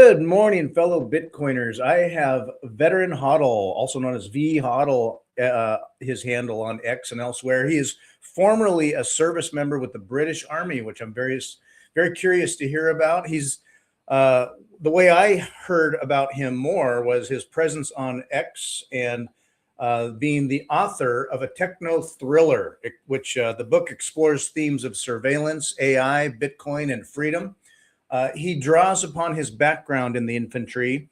Good morning, fellow Bitcoiners. I have Veteran HODL, also known as VHODL, his handle on X and elsewhere. He is formerly a service member with the British Army, which I'm very curious to hear about. He's the way I heard about him more was his presence on X and being the author of a techno-thriller, which the book explores themes of surveillance, AI, Bitcoin, and freedom. He draws upon his background in the infantry,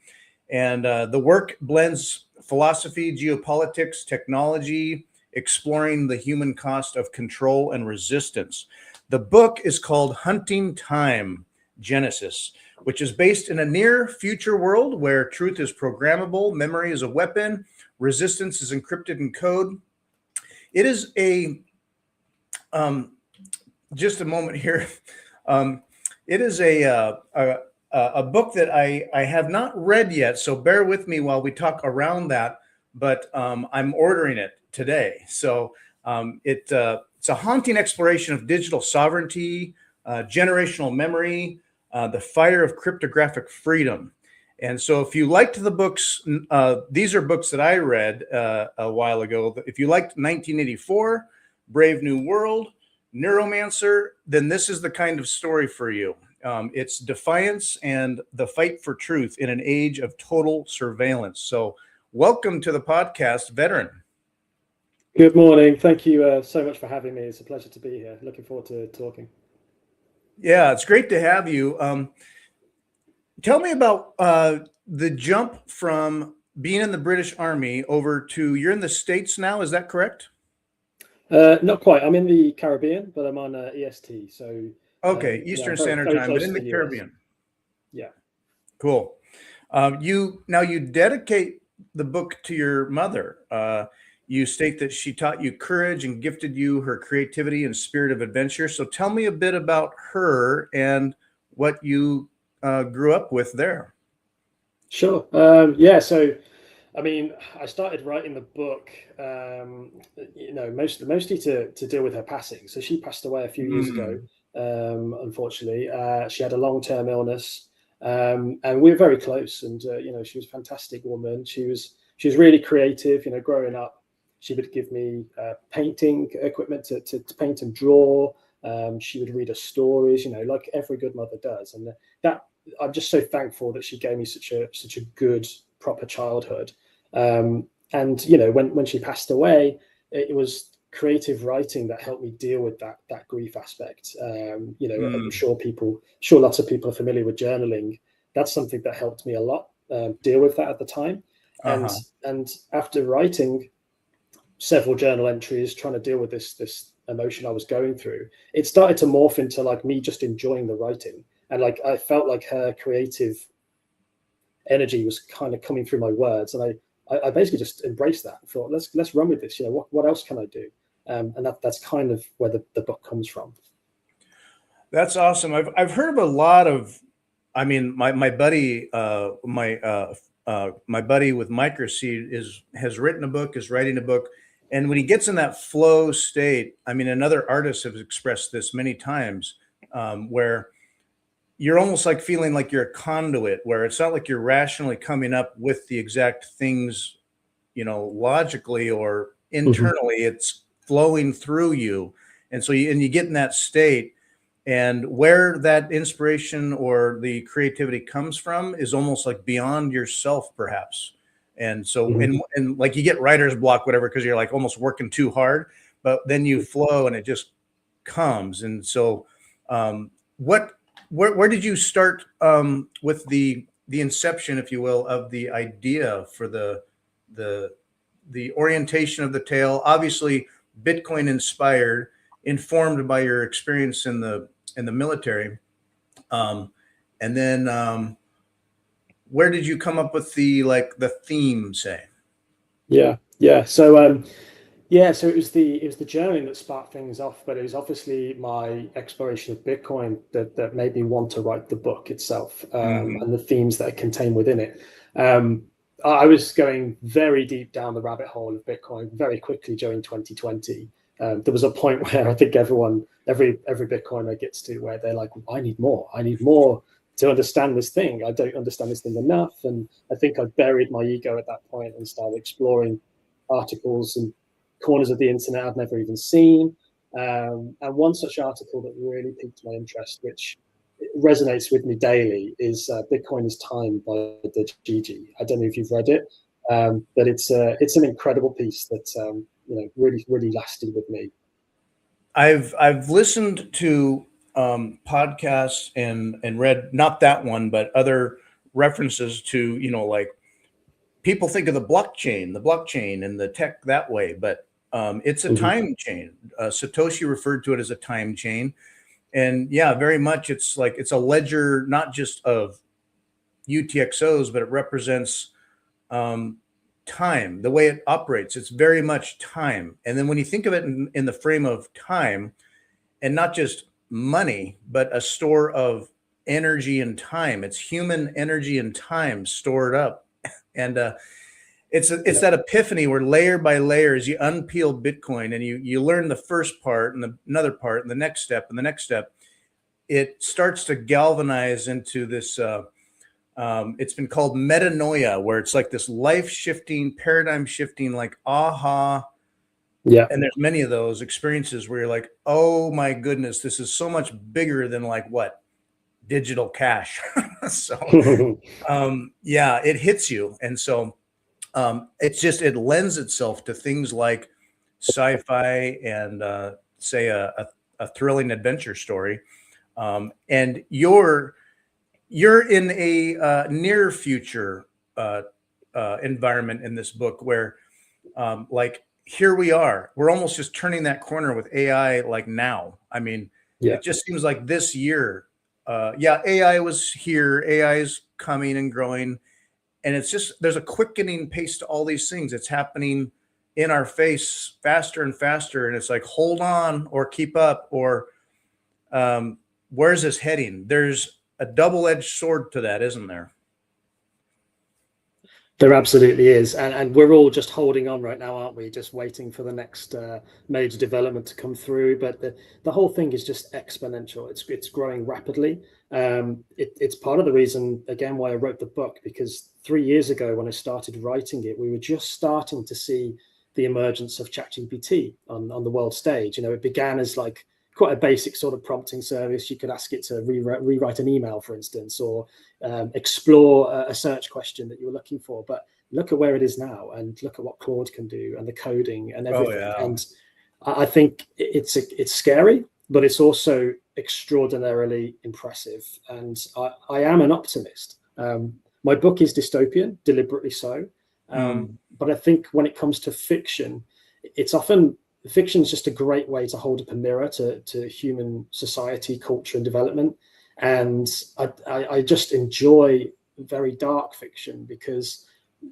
and the work blends philosophy, geopolitics, technology, exploring the human cost of control and resistance. The book is called Hunting Time: Genesis, which is based in a near future world where truth is programmable, memory is a weapon, resistance is encrypted in code. It is just a moment here. It is a book that I have not read yet, so bear with me while we talk around that, but I'm ordering it today. So it's a haunting exploration of digital sovereignty, generational memory, the fire of cryptographic freedom. And so if you liked the books, these are books that I read a while ago. If you liked 1984, Brave New World, Neuromancer, then this is the kind of story for you. It's defiance and the fight for truth in an age of total surveillance. So welcome to the podcast, Veteran. Good morning. Thank you so much for having me. It's a pleasure to be here. Looking forward to talking. Yeah, it's great to have you. Tell me about the jump from being in the British Army over to, you're in the States now, is that correct? Not quite. I'm in the Caribbean, but I'm on EST. So okay, Eastern Standard Time, but in the Caribbean. Yeah. Cool. You dedicate the book to your mother. You state that she taught you courage and gifted you her creativity and spirit of adventure. So tell me a bit about her and what you grew up with there. Sure. Yeah. So, I mean, I started writing the book, mostly to deal with her passing. So she passed away a few years ago. Unfortunately, she had a long-term illness, and we were very close. And she was a fantastic woman. She was really creative. Growing up, she would give me painting equipment to paint and draw. She would read us stories, like every good mother does. And that I'm just so thankful that she gave me such a good, proper childhood. And when she passed away, it was creative writing that helped me deal with that grief aspect. I'm sure lots of people are familiar with journaling. That's something that helped me a lot deal with that at the time. And after writing several journal entries, trying to deal with this emotion I was going through, it started to morph into like me just enjoying the writing, and like I felt like her creative energy was kind of coming through my words, and I basically just embraced that and thought, let's run with this. What else can I do? And that's kind of where the book comes from. That's awesome. I've heard of a lot of, I mean, my buddy, my buddy with MicroSeed is writing a book. And when he gets in that flow state, I mean, another artist has expressed this many times, where you're almost like feeling like you're a conduit, where it's not like you're rationally coming up with the exact things, logically or internally. It's flowing through you. And so you get in that state, and where that inspiration or the creativity comes from is almost like beyond yourself, perhaps. And so, and like you get writer's block, whatever, because you're like almost working too hard, but then you flow and it just comes. And so, where did you start with the inception, if you will, of the idea for the orientation of the tale? Obviously, Bitcoin inspired, informed by your experience in the military, and then where did you come up with the theme, say? Yeah. So so it was the journaling that sparked things off, but it was obviously my exploration of Bitcoin that made me want to write the book itself, and the themes that are contained within it. I was going very deep down the rabbit hole of Bitcoin very quickly during 2020. There was a point where I think every Bitcoiner gets to where they're like, I need more to understand this thing. I don't understand this thing enough. And I think I buried my ego at that point and started exploring articles and corners of the internet I've never even seen. And one such article that really piqued my interest, which resonates with me daily, is Bitcoin is Time by the Gigi. I don't know if you've read it, but it's an incredible piece that really lasted with me. I've listened to podcasts and read, not that one, but other references to, like, people think of the blockchain and the tech that way, but it's a time chain. Satoshi referred to it as a time chain. And yeah, very much it's like, it's a ledger, not just of UTXOs, but it represents time, the way it operates. It's very much time. And then when you think of it in the frame of time, and not just money, but a store of energy and time, it's human energy and time stored up. And it's that epiphany where layer by layer, as you unpeel Bitcoin and you learn the first part and another part and the next step and the next step, it starts to galvanize into this, it's been called metanoia, where it's like this life-shifting, paradigm-shifting, like aha. Yeah. And there's many of those experiences where you're like, oh my goodness, this is so much bigger than like what? Digital cash. So yeah, it hits you. And so it lends itself to things like sci-fi and say a thrilling adventure story. And you're in a near future environment in this book where like, here we are, we're almost just turning that corner with AI, like now. I mean, it just seems like this year, AI was here, AI is coming and growing. And it's just, there's a quickening pace to all these things. It's happening in our face faster and faster. And it's like, hold on or keep up, or where's this heading? There's a double-edged sword to that, isn't there? There absolutely is. And we're all just holding on right now, aren't we? Just waiting for the next major development to come through. But the whole thing is just exponential. It's growing rapidly. It's part of the reason, again, why I wrote the book, because 3 years ago when I started writing it, we were just starting to see the emergence of ChatGPT on the world stage. It began as like quite a basic sort of prompting service. You could ask it to rewrite an email, for instance, or explore a search question that you were looking for. But look at where it is now, and look at what Claude can do, and the coding and everything. Oh, yeah. And I think it's scary, but it's also extraordinarily impressive. And I am an optimist. My book is dystopian, deliberately so. But I think when it comes to fiction, fiction is just a great way to hold up a mirror to human society, culture, and development. And I just enjoy very dark fiction, because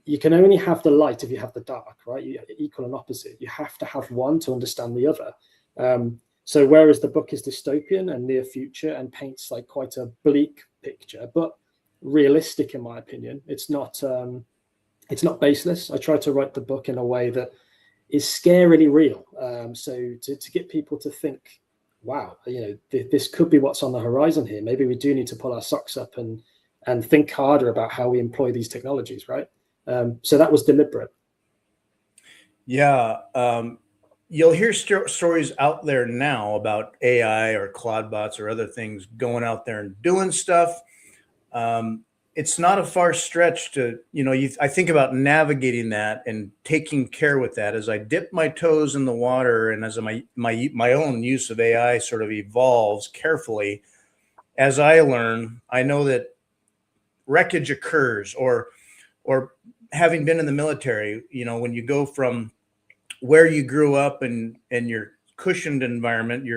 you can only have the light if you have the dark, right? You equal and opposite. You have to have one to understand the other. So whereas the book is dystopian and near future and paints like quite a bleak picture, but realistic in my opinion, it's not baseless. I try to write the book in a way that is scarily real. So to get people to think, wow, this could be what's on the horizon here. Maybe we do need to pull our socks up and think harder about how we employ these technologies, right? So that was deliberate. Yeah. You'll hear stories out there now about AI or Claude bots or other things going out there and doing stuff. It's not a far stretch to, I think about navigating that and taking care with that as I dip my toes in the water, and as my own use of AI sort of evolves carefully. As I learn, I know that wreckage occurs, or having been in the military, when you go from where you grew up and your cushioned environment,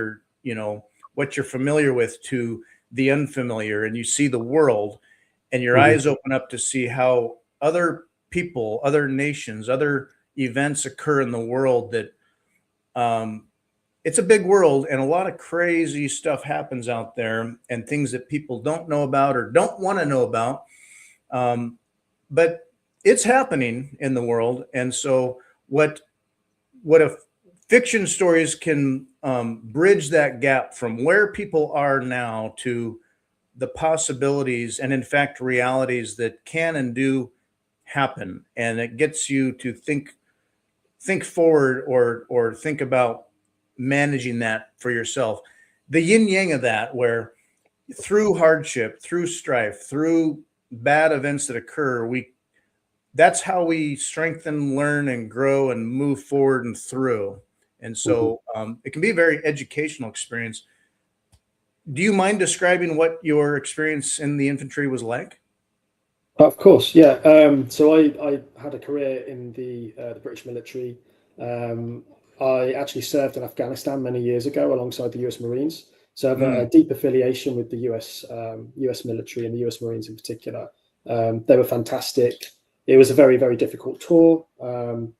what you're familiar with, to the unfamiliar, and you see the world. And your eyes open up to see how other people, other nations, other events occur in the world, that it's a big world, and a lot of crazy stuff happens out there, and things that people don't know about or don't want to know about. But it's happening in the world. And so what if fiction stories can bridge that gap from where people are now to the possibilities and in fact realities that can and do happen, and it gets you to think forward or think about managing that for yourself. The yin yang of that, where through hardship, through strife, through bad events that occur, that's how we strengthen, learn, and grow and move forward and through. And so it can be a very educational experience. Do you mind describing what your experience in the infantry was like? Of course, yeah. So I had a career in the British military. I actually served in Afghanistan many years ago alongside the US Marines. So I have a deep affiliation with the US military and the US Marines in particular. They were fantastic. It was a very, very difficult tour.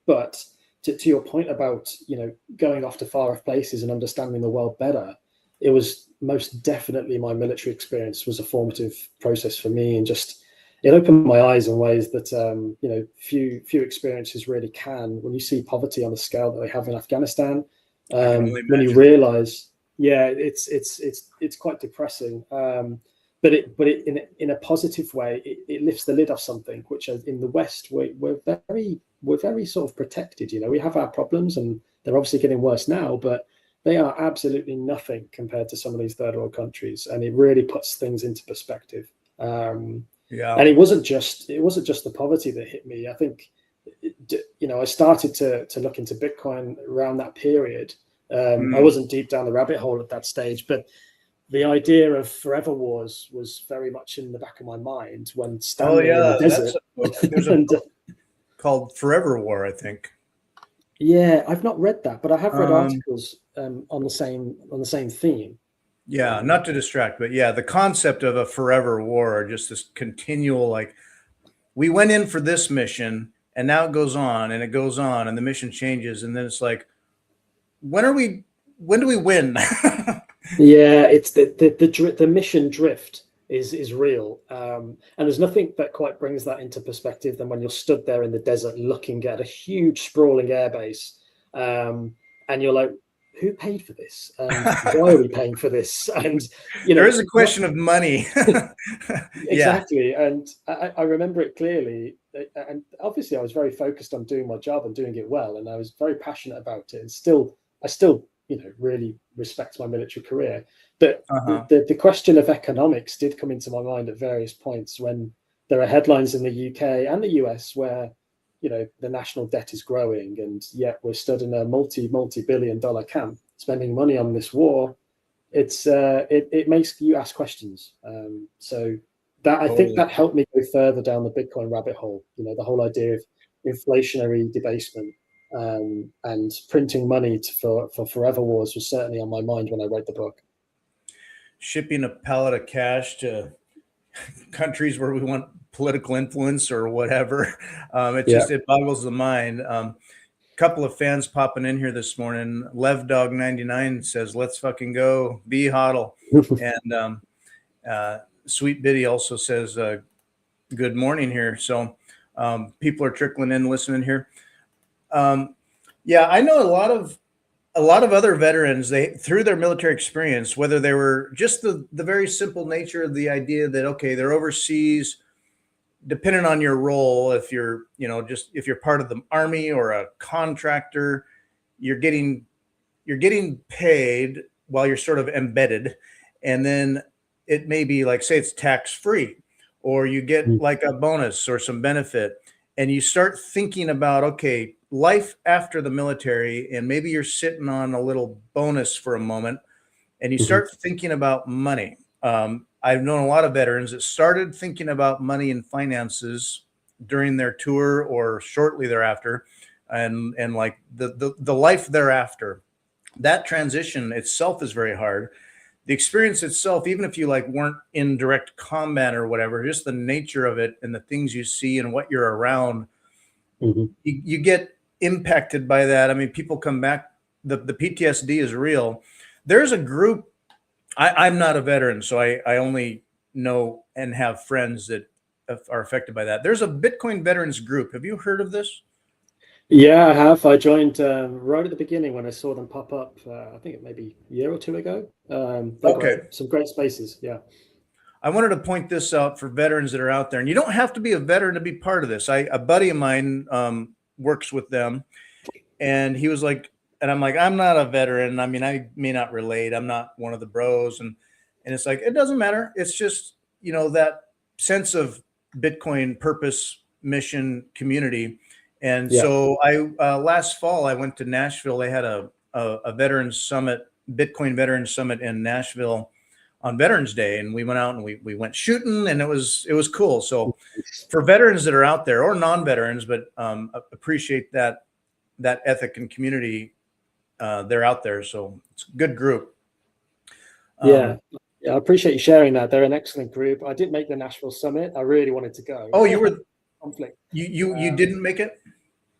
But to your point about, going off to far off places and understanding the world better, it was most definitely my military experience was a formative process for me, and just it opened my eyes in ways that few experiences really can. When you see poverty on the scale that they have in Afghanistan, when you realize, it's quite depressing. But in a positive way, it lifts the lid off something, which in the West we're very sort of protected. We have our problems, and they're obviously getting worse now, but they are absolutely nothing compared to some of these third world countries, and it really puts things into perspective. And it wasn't just the poverty that hit me. I think, I started to look into Bitcoin around that period. I wasn't deep down the rabbit hole at that stage, but the idea of forever wars was very much in the back of my mind when standing in the desert. There's a book called Forever War, I think. Yeah, I've not read that, but I have read articles on the same theme. Yeah, not to distract, but yeah, the concept of a forever war, or just this continual, like, we went in for this mission and now it goes on and it goes on and the mission changes, and then it's like, when do we win? Yeah, it's the mission drift is real, and there's nothing that quite brings that into perspective than when you're stood there in the desert looking at a huge sprawling airbase, and you're like, who paid for this? Why are we paying for this? And there is a question of money. Exactly. Yeah. And I remember it clearly, and obviously I was very focused on doing my job and doing it well, and I was very passionate about it, and I still really respect my military career. But the question of economics did come into my mind at various points when there are headlines in the UK and the US where the national debt is growing, and yet we're stood in a multi-billion-dollar camp spending money on this war. It makes you ask questions. So that I think that helped me go further down the Bitcoin rabbit hole. The whole idea of inflationary debasement and printing money for forever wars was certainly on my mind when I wrote the book. Shipping a pallet of cash to countries where we want political influence or whatever. It boggles the mind. Couple of fans popping in here this morning. LevDog99 says, let's fucking go, be HODL. And Sweet Biddy also says, good morning here. So people are trickling in, listening here. I know a lot of other veterans, they, through their military experience, whether they were just the very simple nature of the idea that, okay, they're overseas, depending on your role, if you're, if you're part of the army or a contractor, you're getting paid while you're sort of embedded. And then it may be like, say it's tax free, or you get like a bonus or some benefit, and you start thinking about, okay, life after the military, and maybe you're sitting on a little bonus for a moment, and you start thinking about money. I've known a lot of veterans that started thinking about money and finances during their tour or shortly thereafter, and like the life thereafter. That transition itself is very hard. The experience itself, even if you like weren't in direct combat or whatever, just the nature of it and the things you see and what you're around, you get impacted by that. I mean, people come back, the PTSD is real. There's a group, I'm not a veteran, so I only know and have friends that are affected by that. There's a Bitcoin veterans group. Have you heard of this? Yeah, I have. I joined right at the beginning when I saw them pop up. I think it may be a year or two ago. Okay. Some great spaces. Yeah. I wanted to point this out for veterans that are out there, and you don't have to be a veteran to be part of this. A buddy of mine works with them, and he was like, and I'm like, I'm not a veteran. I mean, I may not relate. I'm not one of the bros, and it's like, it doesn't matter. It's just, you know, that sense of Bitcoin purpose, mission, community. And so last fall I went to Nashville. They had a veterans summit, Bitcoin veterans summit in Nashville on Veterans Day, and we went out and we went shooting, and it was cool. So for veterans that are out there, or non-veterans, but appreciate that ethic and community, they're out there. So it's a good group. Yeah, I appreciate you sharing that. They're an excellent group. I didn't make the Nashville summit. I really wanted to go. Oh, you were conflict. You didn't make it?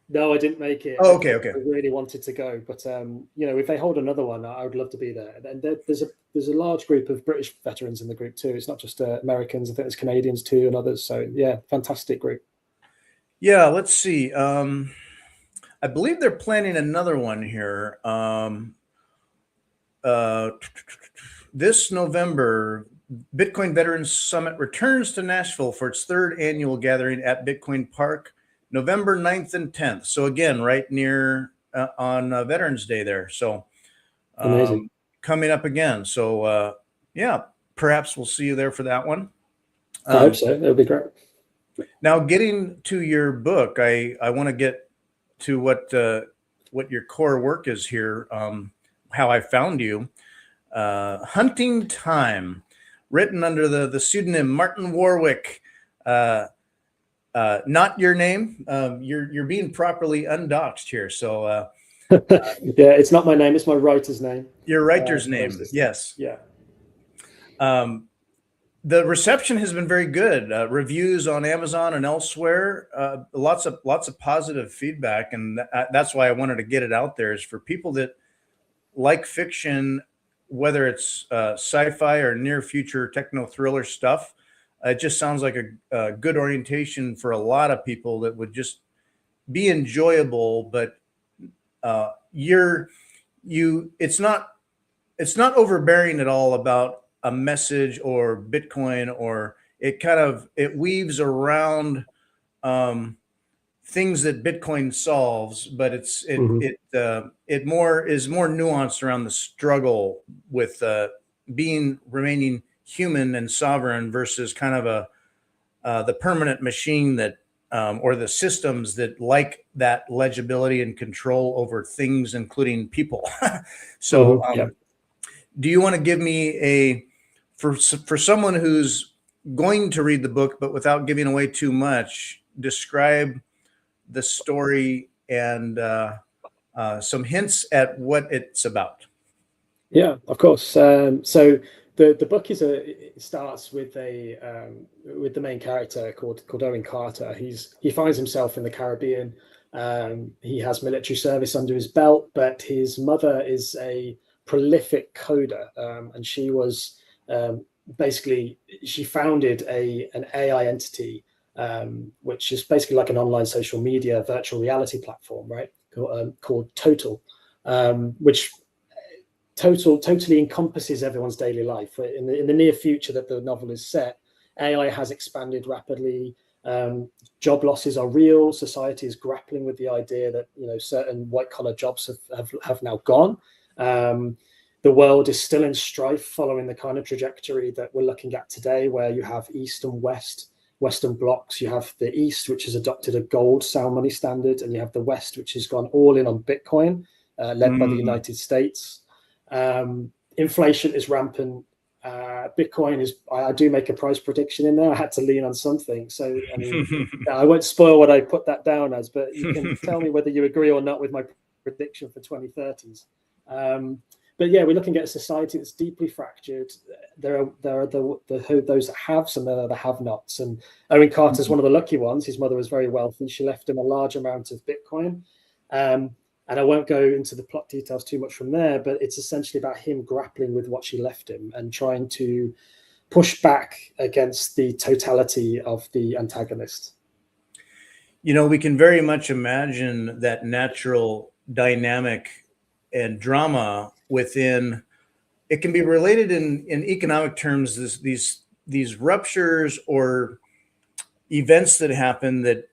No, I didn't make it. Oh, okay. I really wanted to go, but you know, if they hold another one, I would love to be there. And there's a large group of British veterans in the group too. It's not just Americans. I think there's Canadians too and others. So yeah, fantastic group. Yeah, let's see. I believe they're planning another one here. This November, Bitcoin Veterans Summit returns to Nashville for its third annual gathering at Bitcoin Park, November 9th and 10th. So again, right near on Veterans Day there. So Amazing. Coming up again. So yeah, perhaps we'll see you there for that one. I hope so. It'll be great. Now, getting to your book, I want to get to what your core work is here, how I found you. Hunting Time, written under the pseudonym Martin Warwick. Not your name. You're being properly undoxed here. So yeah, it's not my name. It's my writer's name. Your writer's name. Yes. Yeah. The reception has been very good. Reviews on Amazon and elsewhere. Lots of positive feedback, and that's why I wanted to get it out there. Is for people that like fiction, whether it's sci-fi or near future techno-thriller stuff. It just sounds like a good orientation for a lot of people that would just be enjoyable, but it's not overbearing at all about a message or Bitcoin, or it weaves around things that Bitcoin solves, but it is more nuanced around the struggle with remaining human and sovereign versus kind of the permanent machine that or the systems that like that legibility and control over things, including people. So do you want to give me for someone who's going to read the book, but without giving away too much, describe the story and some hints at what it's about? Yeah, of course. So the book it starts with with the main character called Owen Carter. He finds himself in the Caribbean. He has military service under his belt, but his mother is a prolific coder, and she was basically she founded an AI entity, which is basically like an online social media virtual reality platform, right? Called Total, which totally encompasses everyone's daily life. In the near future that the novel is set, AI has expanded rapidly. Job losses are real. Society is grappling with the idea that certain white collar jobs have now gone. The world is still in strife following the kind of trajectory that we're looking at today, where you have East and Western blocks. You have the East, which has adopted a gold sound money standard, and you have the West, which has gone all in on Bitcoin, led by the United States. Inflation is rampant. Bitcoin is, I do make a price prediction in there. I had to lean on something. So, I mean, I won't spoil what I put that down as, but you can tell me whether you agree or not with my prediction for 2030s. But yeah, we're looking at a society that's deeply fractured. There are those that haves and there are the have-nots. And Owen Carter's one of the lucky ones. His mother was very wealthy. She left him a large amount of Bitcoin. And I won't go into the plot details too much from there, but it's essentially about him grappling with what she left him and trying to push back against the totality of the antagonist. We can very much imagine that natural dynamic and drama within. It can be related in economic terms, these these ruptures or events that happen that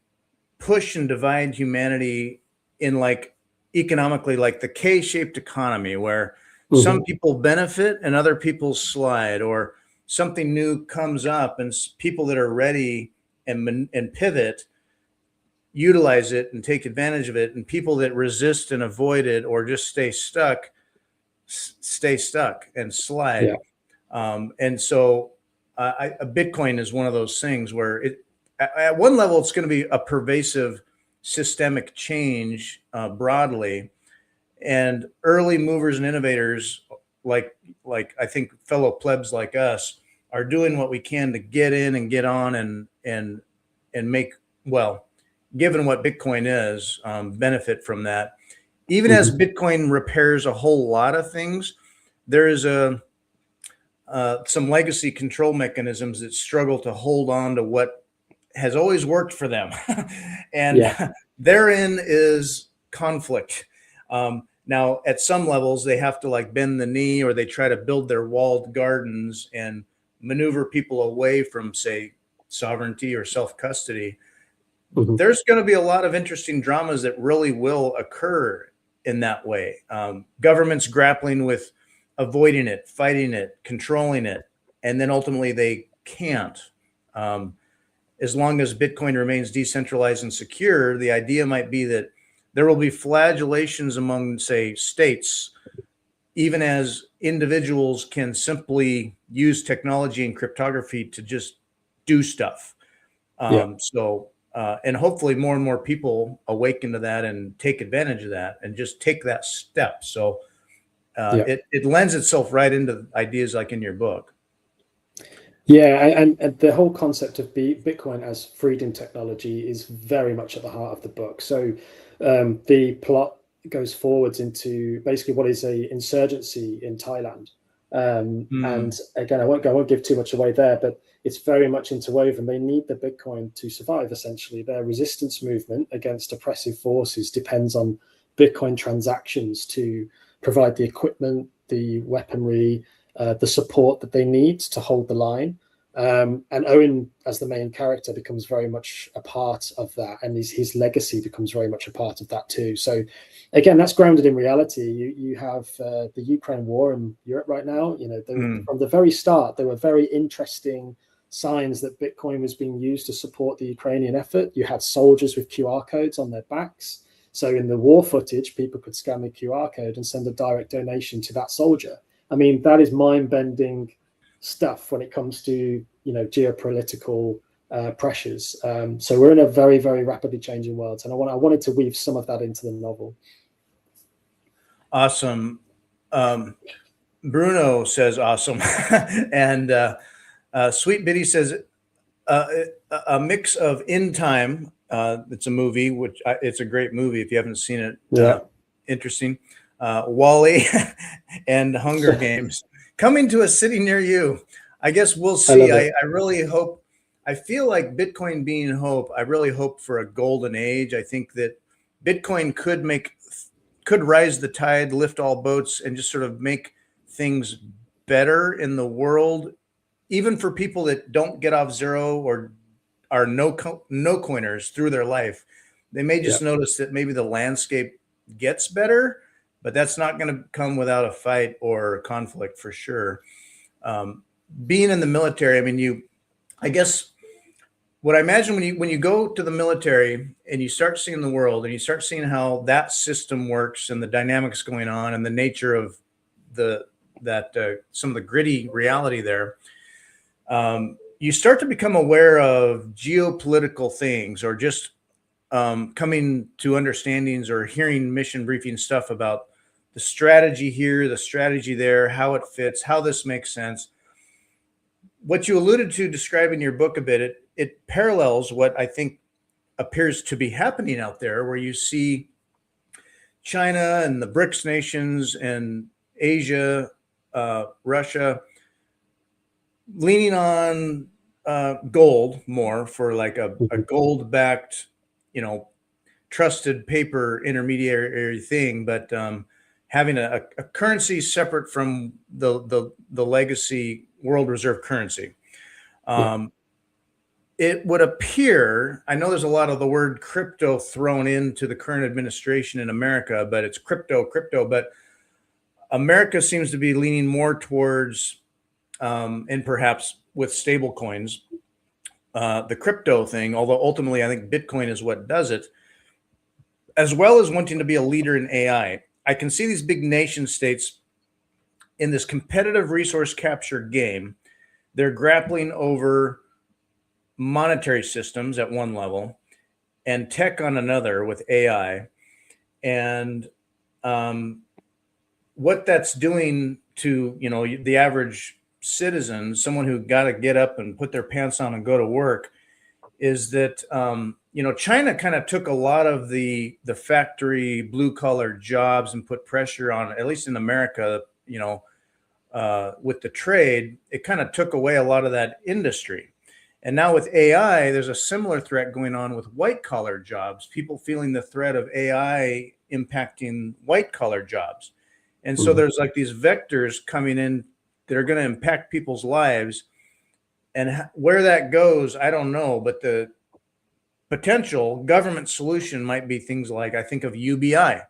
push and divide humanity in like economically, like the K-shaped economy, where some people benefit and other people slide, or something new comes up and people that are ready and pivot utilize it and take advantage of it, and people that resist and avoid it or just stay stuck and slide. And so a Bitcoin is one of those things where at one level it's going to be a pervasive systemic change broadly, and early movers and innovators like I think fellow plebs like us are doing what we can to get in and get on and make, well, given what Bitcoin is, benefit from that. Even as Bitcoin repairs a whole lot of things, there is some legacy control mechanisms that struggle to hold on to what has always worked for them. And therein is conflict. Now, at some levels, they have to like bend the knee, or they try to build their walled gardens and maneuver people away from, say, sovereignty or self-custody. There's going to be a lot of interesting dramas that really will occur in that way. Governments grappling with avoiding it, fighting it, controlling it, and then ultimately they can't. As long as Bitcoin remains decentralized and secure, the idea might be that there will be flagellations among, say, states, even as individuals can simply use technology and cryptography to just do stuff. And hopefully more and more people awaken to that and take advantage of that and just take that step. So it lends itself right into ideas like in your book. Yeah, and the whole concept of Bitcoin as freedom technology is very much at the heart of the book. So the plot goes forwards into basically what is a insurgency in Thailand. And again, I won't give too much away there, but it's very much interwoven. They need the Bitcoin to survive, essentially. Their resistance movement against oppressive forces depends on Bitcoin transactions to provide the equipment, the weaponry, the support that they need to hold the line. And Owen, as the main character, becomes very much a part of that, and his legacy becomes very much a part of that too. So again, that's grounded in reality. You have the Ukraine war in Europe right now. You know, from the very start, there were very interesting signs that Bitcoin was being used to support the Ukrainian effort. You had soldiers with QR codes on their backs. So in the war footage, people could scan the QR code and send a direct donation to that soldier. I mean, that is mind-bending stuff when it comes to, you know, geopolitical pressures. So we're in a very, very rapidly changing world, and I wanted to weave some of that into the novel. Awesome. Bruno says awesome. And Sweet Biddy says a mix of In Time. It's a movie, which it's a great movie if you haven't seen it. Interesting. Wall-E and Hunger Games coming to a city near you. I guess we'll see. I really hope. I feel like Bitcoin being hope. I really hope for a golden age. I think that Bitcoin could rise the tide, lift all boats, and just sort of make things better in the world, even for people that don't get off zero or are no coiners through their life. They may just notice that maybe the landscape gets better, but that's not going to come without a fight or a conflict for sure. Being in the military, I mean, I guess what I imagine when you go to the military and you start seeing the world and you start seeing how that system works and the dynamics going on and the nature of some of the gritty reality there, you start to become aware of geopolitical things, or just coming to understandings or hearing mission briefing stuff about the strategy here, the strategy there, how it fits, how this makes sense. What you alluded to describing your book a bit, it parallels what I think appears to be happening out there, where you see China and the BRICS nations and Asia, Russia, leaning on gold more for like a gold-backed, trusted paper intermediary thing, but having a currency separate from the legacy world reserve currency. It would appear, I know there's a lot of the word crypto thrown into the current administration in America, but it's crypto, but America seems to be leaning more towards, and perhaps with stable coins, the crypto thing, although ultimately I think Bitcoin is what does it, as well as wanting to be a leader in AI. I can see these big nation states in this competitive resource capture game. They're grappling over monetary systems at one level and tech on another with AI. And what that's doing to, the average citizen, someone who got to get up and put their pants on and go to work, is that, China kind of took a lot of the factory blue collar jobs and put pressure on, at least in America, with the trade, it kind of took away a lot of that industry. And now with AI, there's a similar threat going on with white collar jobs, people feeling the threat of AI impacting white collar jobs. And so there's like these vectors coming in that are going to impact people's lives. And where that goes, I don't know. But the potential government solution might be things like, I think of UBI.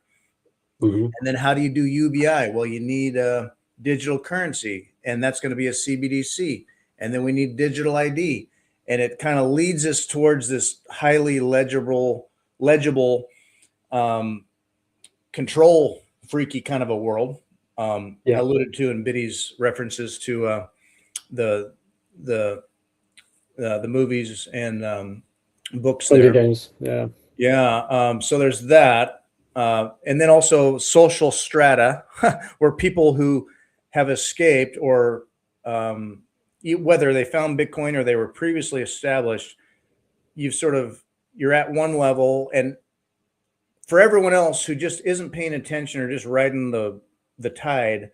And then how do you do UBI? Well, you need a digital currency, and that's going to be a CBDC. And then we need digital ID. And it kind of leads us towards this highly legible, control freaky kind of a world. Alluded to in Biddy's references to the movies and books. Video games. So there's that, and then also social strata, where people who have escaped or whether they found Bitcoin or they were previously established, you're at one level, and for everyone else who just isn't paying attention or just riding the tide,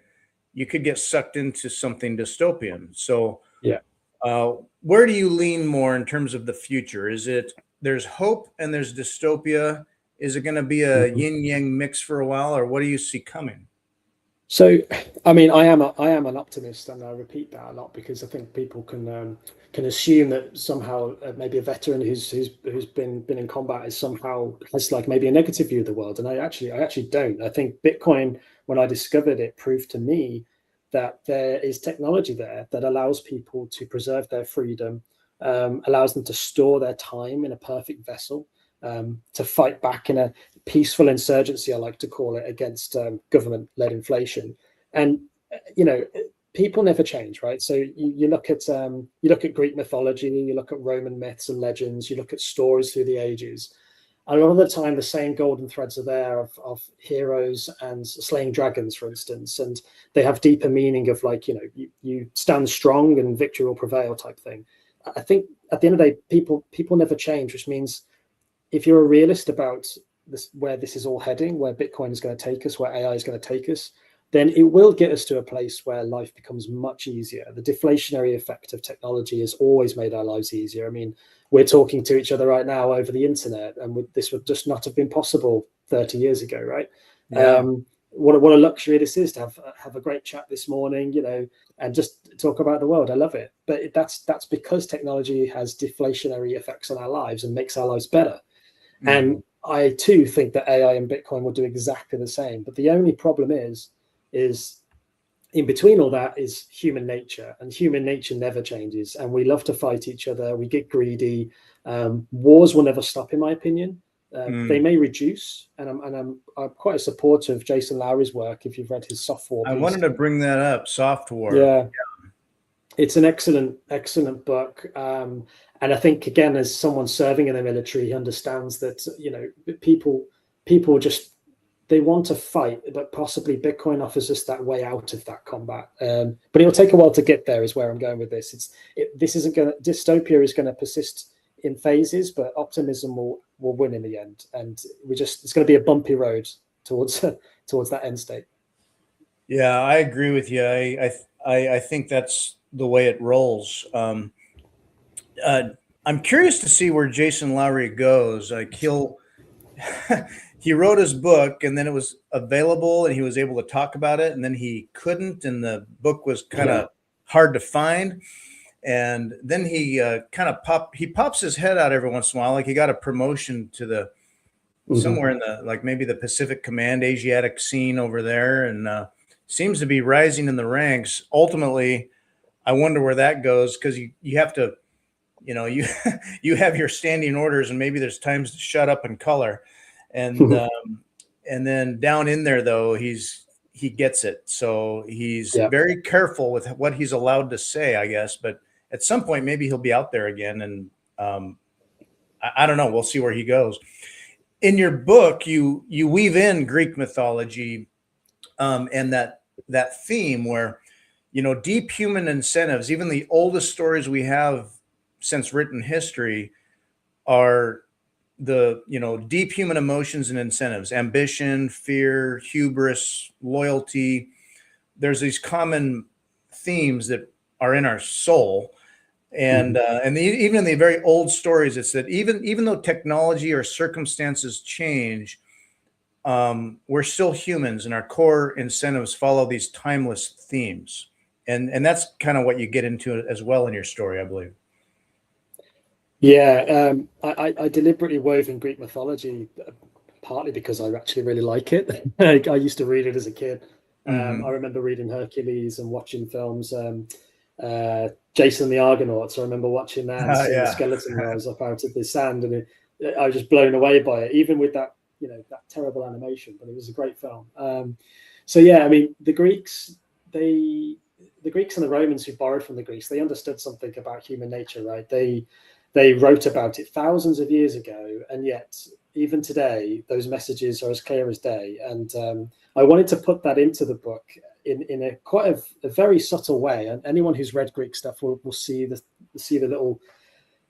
you could get sucked into something dystopian. So where do you lean more in terms of the future? Is it there's hope and there's dystopia? Is it going to be a yin yang mix for a while, or what do you see coming? So, I mean, I am an optimist, and I repeat that a lot because I think people can assume that somehow maybe a veteran who's been in combat has like maybe a negative view of the world, and I actually don't. I think Bitcoin, when I discovered it, proved to me that there is technology there that allows people to preserve their freedom, allows them to store their time in a perfect vessel, to fight back in a peaceful insurgency, I like to call it, against government-led inflation. And people never change, right? So you look at Greek mythology, you look at Roman myths and legends, you look at stories through the ages. A lot of the time, the same golden threads are there of heroes and slaying dragons, for instance, and they have deeper meaning of like you stand strong and victory will prevail type thing. I think at the end of the day, people never change, which means if you're a realist about this, where this is all heading, where Bitcoin is going to take us, where AI is going to take us, then it will get us to a place where life becomes much easier. The deflationary effect of technology has always made our lives easier. I mean, we're talking to each other right now over the internet, and this would just not have been possible 30 years ago, right? Yeah. What a luxury this is to have a great chat this morning, and just talk about the world. I love it. But that's because technology has deflationary effects on our lives and makes our lives better. And I too think that AI and Bitcoin will do exactly the same. But the only problem is in between all that is human nature, and human nature never changes. And we love to fight each other. We get greedy. Wars will never stop, in my opinion. They may reduce, and I'm quite a supporter of Jason Lowery's work. If you've read his Soft War piece. I wanted to bring that up, Soft War. Yeah. It's an excellent book. And I think, again, as someone serving in the military, he understands that, people just, they want to fight, but possibly Bitcoin offers us that way out of that combat. But it'll take a while to get there is where I'm going with this. Dystopia is going to persist in phases, but optimism will win in the end. And it's going to be a bumpy road towards that end state. Yeah, I agree with you. I think that's the way it rolls. I'm curious to see where Jason Lowery goes. Like he wrote his book, and then it was available, and he was able to talk about it, and then he couldn't, and the book was kind of hard to find. And then he he pops his head out every once in a while, like he got a promotion to the somewhere in the, like maybe the Pacific Command Asiatic scene over there, and seems to be rising in the ranks. Ultimately, I wonder where that goes, because you have to, you know, you you have your standing orders, and maybe there's times to shut up and color, and then down in there though he gets it, so he's very careful with what he's allowed to say, I guess. But at some point, maybe he'll be out there again, and I don't know. We'll see where he goes. In your book, you weave in Greek mythology, and that theme where, you know, deep human incentives, even the oldest stories we have since written history, are the, you know, deep human emotions and incentives: ambition, fear, hubris, loyalty. There's these common themes that are in our soul. And even in the very old stories, it's that even though technology or circumstances change, we're still humans, and our core incentives follow these timeless themes. And that's kind of what you get into as well in your story, I believe. Yeah, I deliberately wove in Greek mythology, partly because I actually really like it. I used to read it as a kid. I remember reading Hercules and watching films. Jason the Argonauts. I remember watching that and seeing the skeleton rise up out of the sand, and I was just blown away by it, even with that, you know, that terrible animation. But it was a great film. So yeah, I mean, the Greeks and the Romans, who borrowed from the Greeks, they understood something about human nature, right? They wrote about it thousands of years ago, and yet even today, those messages are as clear as day. And I wanted to put that into the book in a quite a very subtle way. And anyone who's read Greek stuff will see the little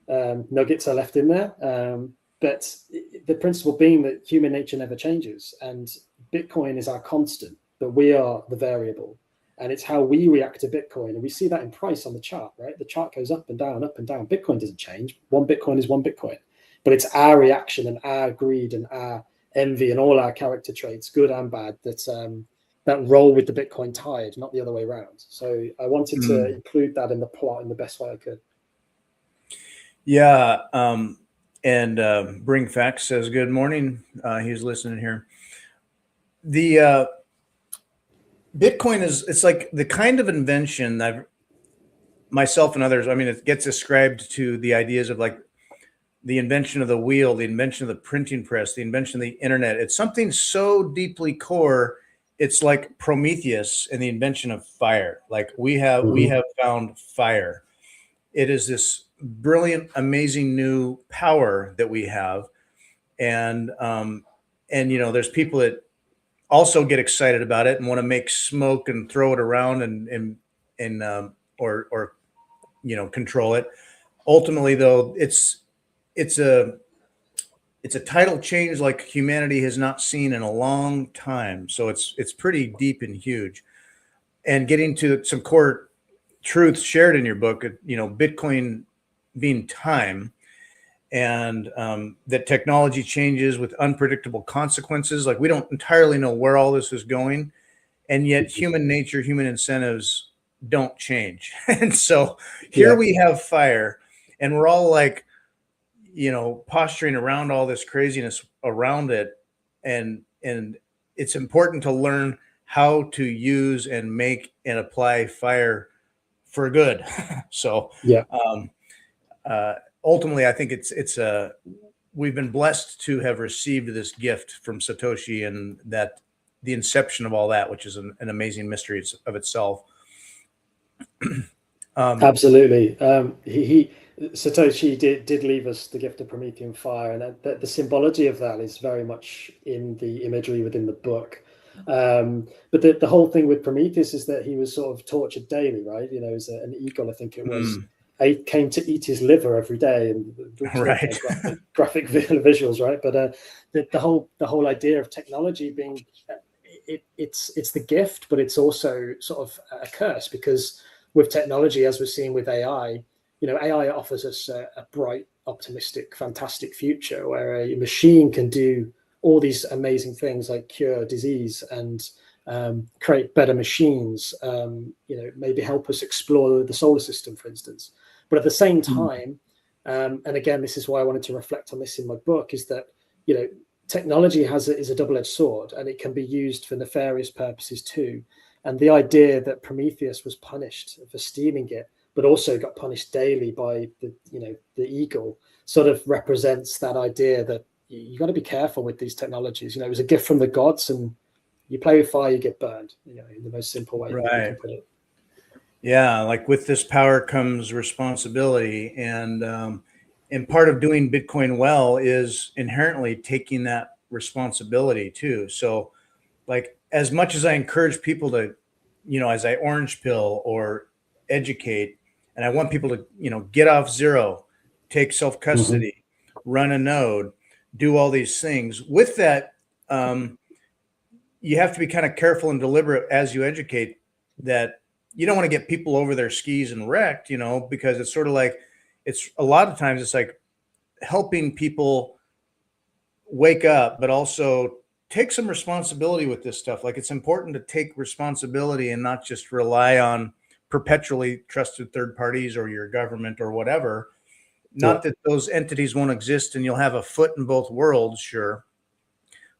nuggets I left in there. But the principle being that human nature never changes, and Bitcoin is our constant, but we are the variable. And it's how we react to Bitcoin. And we see that in price on the chart, right? The chart goes up and down, up and down. Bitcoin doesn't change. One Bitcoin is one Bitcoin. But it's our reaction and our greed and our envy and all our character traits, good and bad, that roll with the Bitcoin tide, not the other way around. So I wanted to include that in the plot in the best way I could. Yeah. And Bring Facts says, good morning. He's listening here. The Bitcoin it's like the kind of invention that myself and others, I mean, it gets ascribed to the ideas of like the invention of the wheel, the invention of the printing press, the invention of the internet. It's something so deeply core. It's like Prometheus and the invention of fire. Like we have found fire. It is this brilliant, amazing new power that we have. And you know, there's people that also get excited about it and want to make smoke and throw it around and or you know, control it. Ultimately, though, it's a tidal change like humanity has not seen in a long time. So it's pretty deep and huge. And getting to some core truths shared in your book, you know, Bitcoin being time, and that technology changes with unpredictable consequences. Like we don't entirely know where all this is going, and yet human nature, human incentives don't change. And so here we have fire, and we're all like, you know, posturing around all this craziness around it. And it's important to learn how to use and make and apply fire for good. So ultimately, I think we've been blessed to have received this gift from Satoshi, and that the inception of all that, which is an amazing mystery of itself. Absolutely. Satoshi did leave us the gift of Promethean fire, and the symbology of that is very much in the imagery within the book. But the whole thing with Prometheus is that he was sort of tortured daily, right? You know, as an eagle, I think it was. He came to eat his liver every day, and graphic visuals, right? But the whole idea of technology being it's the gift, but it's also sort of a curse, because with technology, as we're seeing with AI, you know, AI offers us a bright, optimistic, fantastic future where a machine can do all these amazing things like cure disease and create better machines, maybe help us explore the solar system, for instance. But at the same time, and again, this is why I wanted to reflect on this in my book, is that, technology is a double-edged sword, and it can be used for nefarious purposes too. And the idea that Prometheus was punished for stealing it, but also got punished daily by the eagle, sort of represents that idea that you got to be careful with these technologies. It was a gift from the gods, and you play with fire, you get burned. In the most simple way you can put it. Yeah, like with this power comes responsibility, and part of doing Bitcoin well is inherently taking that responsibility too. So, like, as much as I encourage people to, as I orange pill or educate, and I want people to, get off zero, take self-custody, run a node, do all these things. With that, you have to be kind of careful and deliberate as you educate, that you don't want to get people over their skis and wrecked, because it's sort of like, it's a lot of times it's like helping people wake up, but also take some responsibility with this stuff. Like, it's important to take responsibility and not just rely on perpetually trusted third parties or your government or whatever. Not that those entities won't exist and you'll have a foot in both worlds, sure.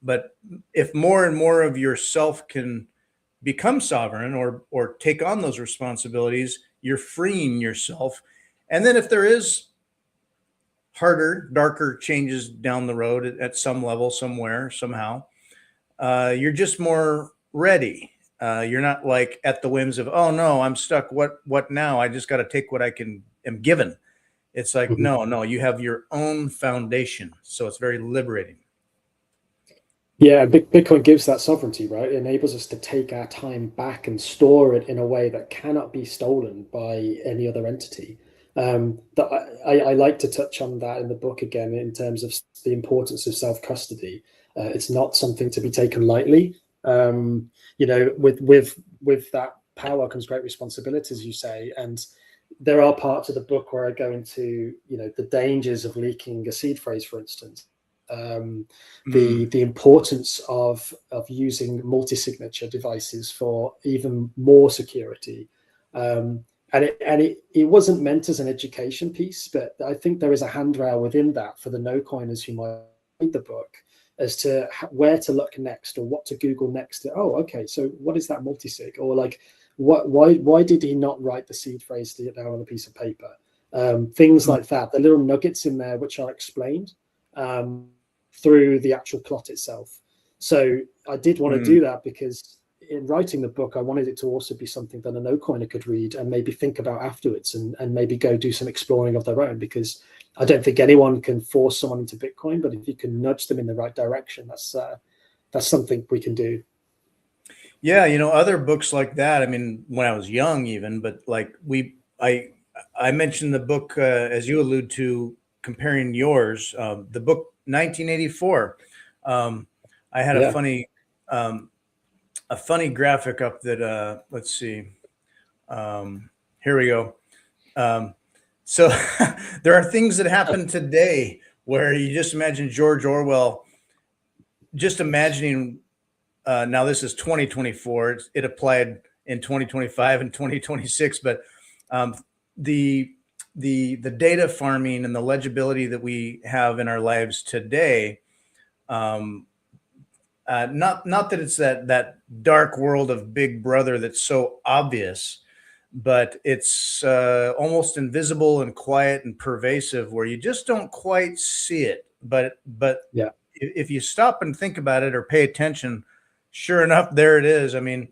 But if more and more of yourself can become sovereign or take on those responsibilities, you're freeing yourself. And then if there is harder, darker changes down the road at some level, somewhere, somehow, you're just more ready. You're not like at the whims of, oh no, I'm stuck. What now? I just got to take what I am given. It's like, no, you have your own foundation. So it's very liberating. Yeah, Bitcoin gives that sovereignty, right? It enables us to take our time back and store it in a way that cannot be stolen by any other entity. I like to touch on that in the book again, in terms of the importance of self-custody. It's not something to be taken lightly. With that power comes great responsibility, as you say. And there are parts of the book where I go into, the dangers of leaking a seed phrase, for instance. The importance of using multi-signature devices for even more security, and it wasn't meant as an education piece, but I think there is a handrail within that for the no coiners who might read the book as to where to look next or what to Google next. Oh, okay, so what is that multi-sig? Or like, why did he not write the seed phrase down on a piece of paper? Things like that. The little nuggets in there which are explained through the actual plot itself. So I did want to do that, because in writing the book, I wanted it to also be something that a no coiner could read and maybe think about afterwards, and maybe go do some exploring of their own, because I don't think anyone can force someone into Bitcoin, but if you can nudge them in the right direction, that's something we can do. Yeah, other books like that. I mean, when I was young, even, but like I mentioned the book, as you allude to, comparing yours, the book 1984. I had a funny graphic up that, let's see. Here we go. So there are things that happen today where you just imagine George Orwell, just imagining, now this is 2024, it applied in 2025 and 2026, but the data farming and the legibility that we have in our lives today, not that it's that dark world of Big Brother that's so obvious, but it's almost invisible and quiet and pervasive, where you just don't quite see it. But yeah, if you stop and think about it or pay attention, sure enough, there it is. I mean,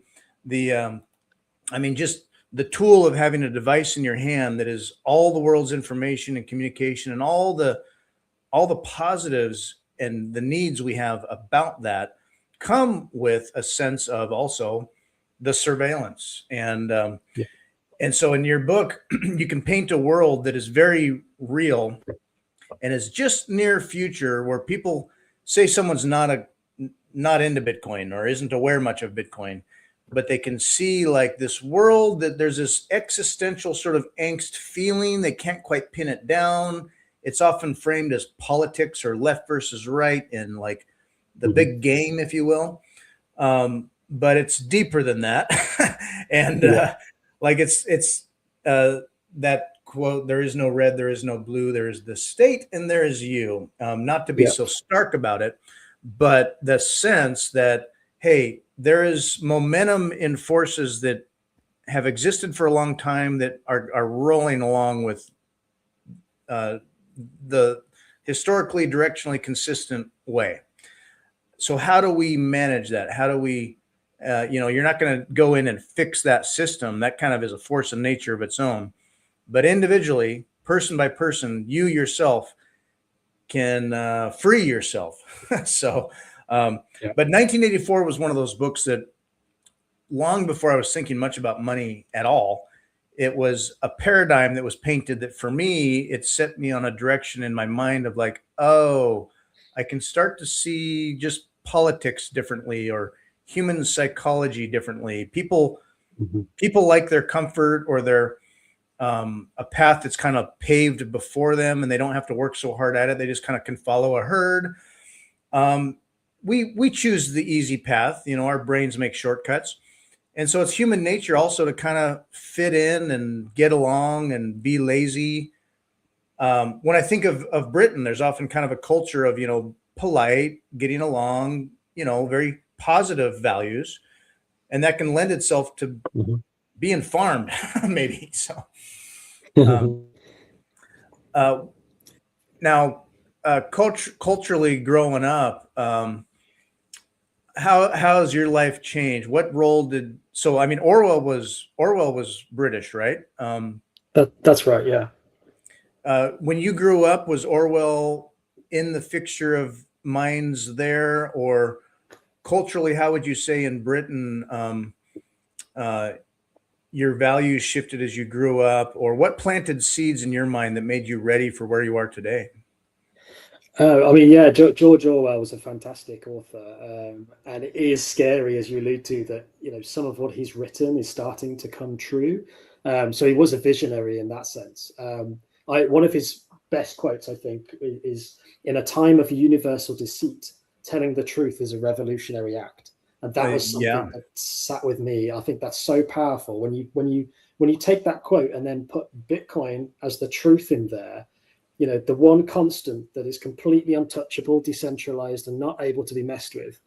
just the tool of having a device in your hand that is all the world's information and communication and all the positives and the needs we have about that come with a sense of also the surveillance. And so in your book, you can paint a world that is very real and is just near future, where people say someone's not into Bitcoin or isn't aware much of Bitcoin, but they can see like this world that there's this existential sort of angst feeling. They can't quite pin it down. It's often framed as politics or left versus right, and like the big game, if you will. but it's deeper than that. And like it's that quote, there is no red, there is no blue, there is the state and there is you. Not to be so stark about it, but the sense that, hey, there is momentum in forces that have existed for a long time that are rolling along with the historically directionally consistent way. So how do we manage that? How do we, you're not going to go in and fix that system. That kind of is a force of nature of its own. But individually, person by person, you yourself can free yourself. So, but 1984 was one of those books that long before I was thinking much about money at all, it was a paradigm that was painted that for me, it set me on a direction in my mind of like, oh, I can start to see just politics differently or human psychology differently. People like their comfort or their a path that's kind of paved before them and they don't have to work so hard at it. They just kind of can follow a herd. We choose the easy path. Our brains make shortcuts. And so it's human nature also to kind of fit in and get along and be lazy. When I think of Britain, there's often kind of a culture of, polite, getting along, very positive values. And that can lend itself to being farmed, maybe. So now, culturally growing up, how has your life changed? What role Orwell was British, right? That's right. Yeah. When you grew up, was Orwell in the fixture of minds there, or culturally, how would you say in Britain, your values shifted as you grew up, or what planted seeds in your mind that made you ready for where you are today? George Orwell was a fantastic author, and it is scary, as you allude to, that some of what he's written is starting to come true. So he was a visionary in that sense. One of his best quotes, I think, is, "In a time of universal deceit, telling the truth is a revolutionary act." And that was something that sat with me. I think that's so powerful when you take that quote and then put Bitcoin as the truth in there. The one constant that is completely untouchable, decentralized, and not able to be messed with.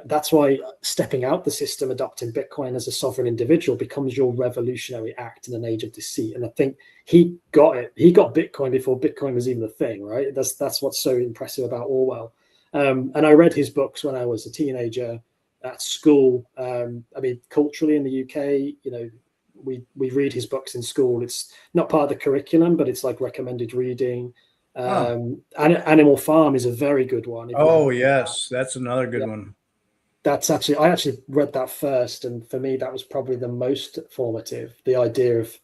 That's why stepping out the system, adopting Bitcoin as a sovereign individual becomes your revolutionary act in an age of deceit. And I think he got it. He got Bitcoin before Bitcoin was even a thing, right? That's what's so impressive about Orwell. And I read his books when I was a teenager at school. Culturally in the UK, we read his books in school. It's not part of the curriculum, but it's like recommended reading. Animal Farm is a very good one. Oh yes, that's another good one. I actually read that first, and for me that was probably the most formative. The idea of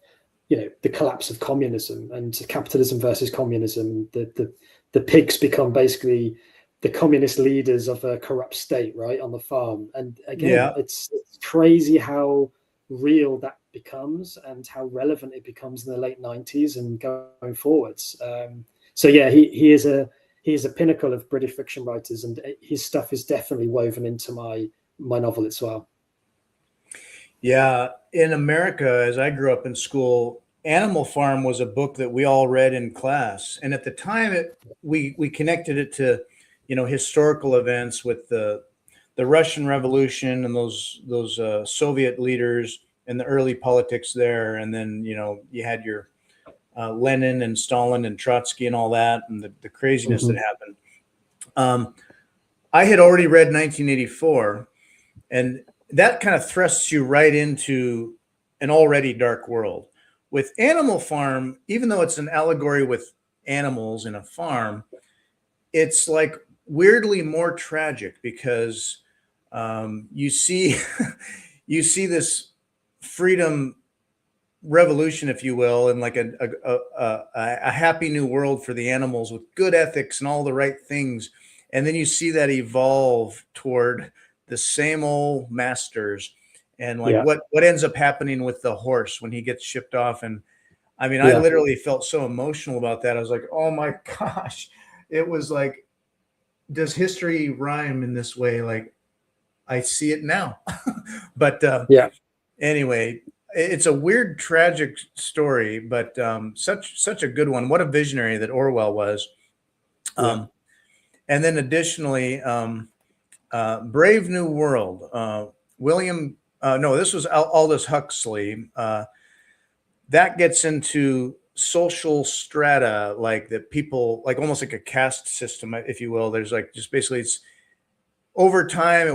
the collapse of communism and capitalism versus communism. The pigs become basically the communist leaders of a corrupt state, right, on the farm. And again, it's crazy how real that becomes and how relevant it becomes in the late 90s and going forwards. He is a pinnacle of British fiction writers, and his stuff is definitely woven into my novel as well. Yeah, in America, as I grew up in school, Animal Farm was a book that we all read in class, and at the time, we connected it to historical events with the Russian Revolution and those Soviet leaders and the early politics there, and then you had your Lenin and Stalin and Trotsky and all that, and the craziness that happened. I had already read 1984, and that kind of thrusts you right into an already dark world. With Animal Farm, even though it's an allegory with animals in a farm, it's like weirdly more tragic because you see this freedom revolution, if you will, and like a happy new world for the animals with good ethics and all the right things. And then you see that evolve toward the same old masters and what ends up happening with the horse when he gets shipped off. And I literally felt so emotional about that. I was like, oh my gosh, it was like, does history rhyme in this way? Like, I see it now. But Yeah. anyway, it's a weird, tragic story, but such a good one. What a visionary that Orwell was. Yeah. And then additionally, Brave New World. William, no, this was Aldous Huxley. That gets into social strata, like that people, like almost like a caste system, if you will. There's like just basically it's over time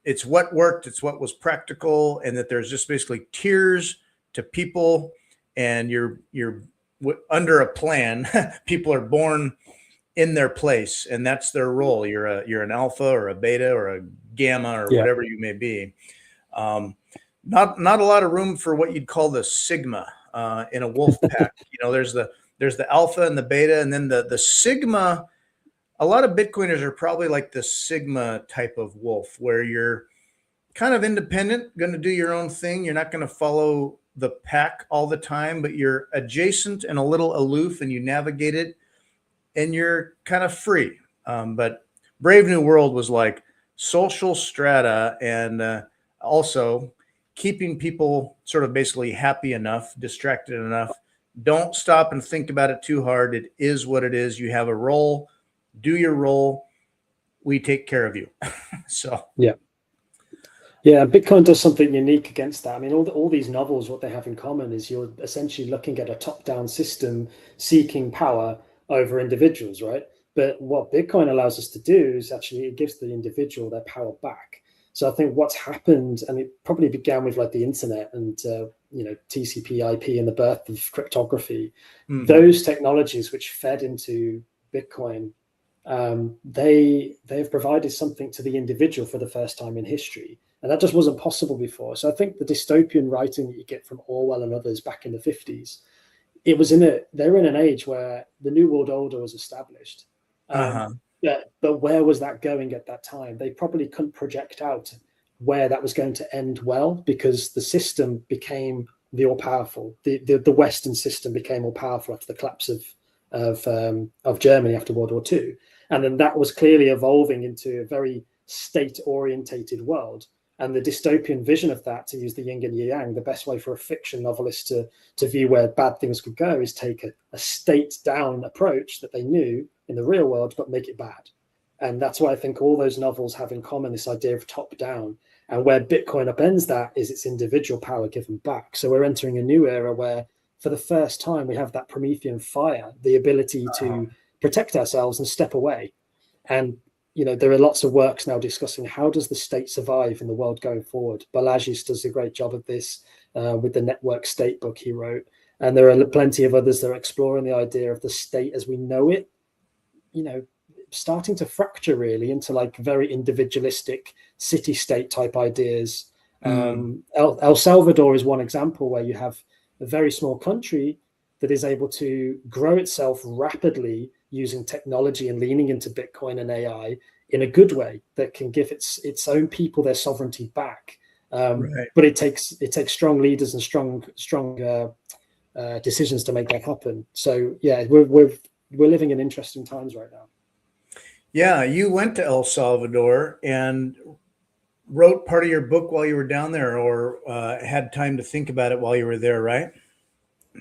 it's what worked, it's what was practical, and that there's just basically tiers to people, and you're under a plan. People are born in their place, and that's their role. You're an alpha or a beta or a gamma or whatever you may be. Not a lot of room for what you'd call the sigma in a wolf pack. There's the alpha and the beta, and then the sigma. A lot of Bitcoiners are probably like the sigma type of wolf, where you're kind of independent, going to do your own thing. You're not going to follow the pack all the time, but you're adjacent and a little aloof, and you navigate it, and you're kind of free. But Brave New World was like social strata, and also keeping people sort of basically happy enough, distracted enough. Don't stop and think about it too hard. It is what it is. You have a role. Do your role. We take care of you. So yeah. Bitcoin does something unique against that. I mean, all these novels, what they have in common is you're essentially looking at a top-down system seeking power over individuals, right? But what Bitcoin allows us to do is actually it gives the individual their power back. So I think what's happened, and it probably began with like the internet and TCP/IP and the birth of cryptography. Mm-hmm. Those technologies which fed into Bitcoin, they've provided something to the individual for the first time in history, and that just wasn't possible before. So I think the dystopian writing that you get from Orwell and others back in the 50s, they were in an age where the New World Order was established. But where was that going at that time? They probably couldn't project out where that was going to end well, because the system became the all powerful. The Western system became all powerful after the collapse of Germany after World War II. And then that was clearly evolving into a very state-orientated world. And the dystopian vision of that, to use the yin and yang, the best way for a fiction novelist to view where bad things could go is take a state-down approach that they knew in the real world, but make it bad. And that's why I think all those novels have in common this idea of top-down. And where Bitcoin upends that is its individual power given back. So we're entering a new era where, for the first time, we have that Promethean fire, the ability to protect ourselves and step away. And there are lots of works now discussing how does the state survive in the world going forward. Balaji's does a great job of this with the Network State book he wrote. And there are plenty of others that are exploring the idea of the state as we know it, starting to fracture really into like very individualistic city-state type ideas. El Salvador is one example where you have a very small country that is able to grow itself rapidly using technology and leaning into Bitcoin and AI in a good way that can give its own people their sovereignty back. Right. But it takes strong leaders and strong decisions to make that happen. So yeah, we're living in interesting times right now. Yeah, you went to El Salvador and wrote part of your book while you were down there, or had time to think about it while you were there, right?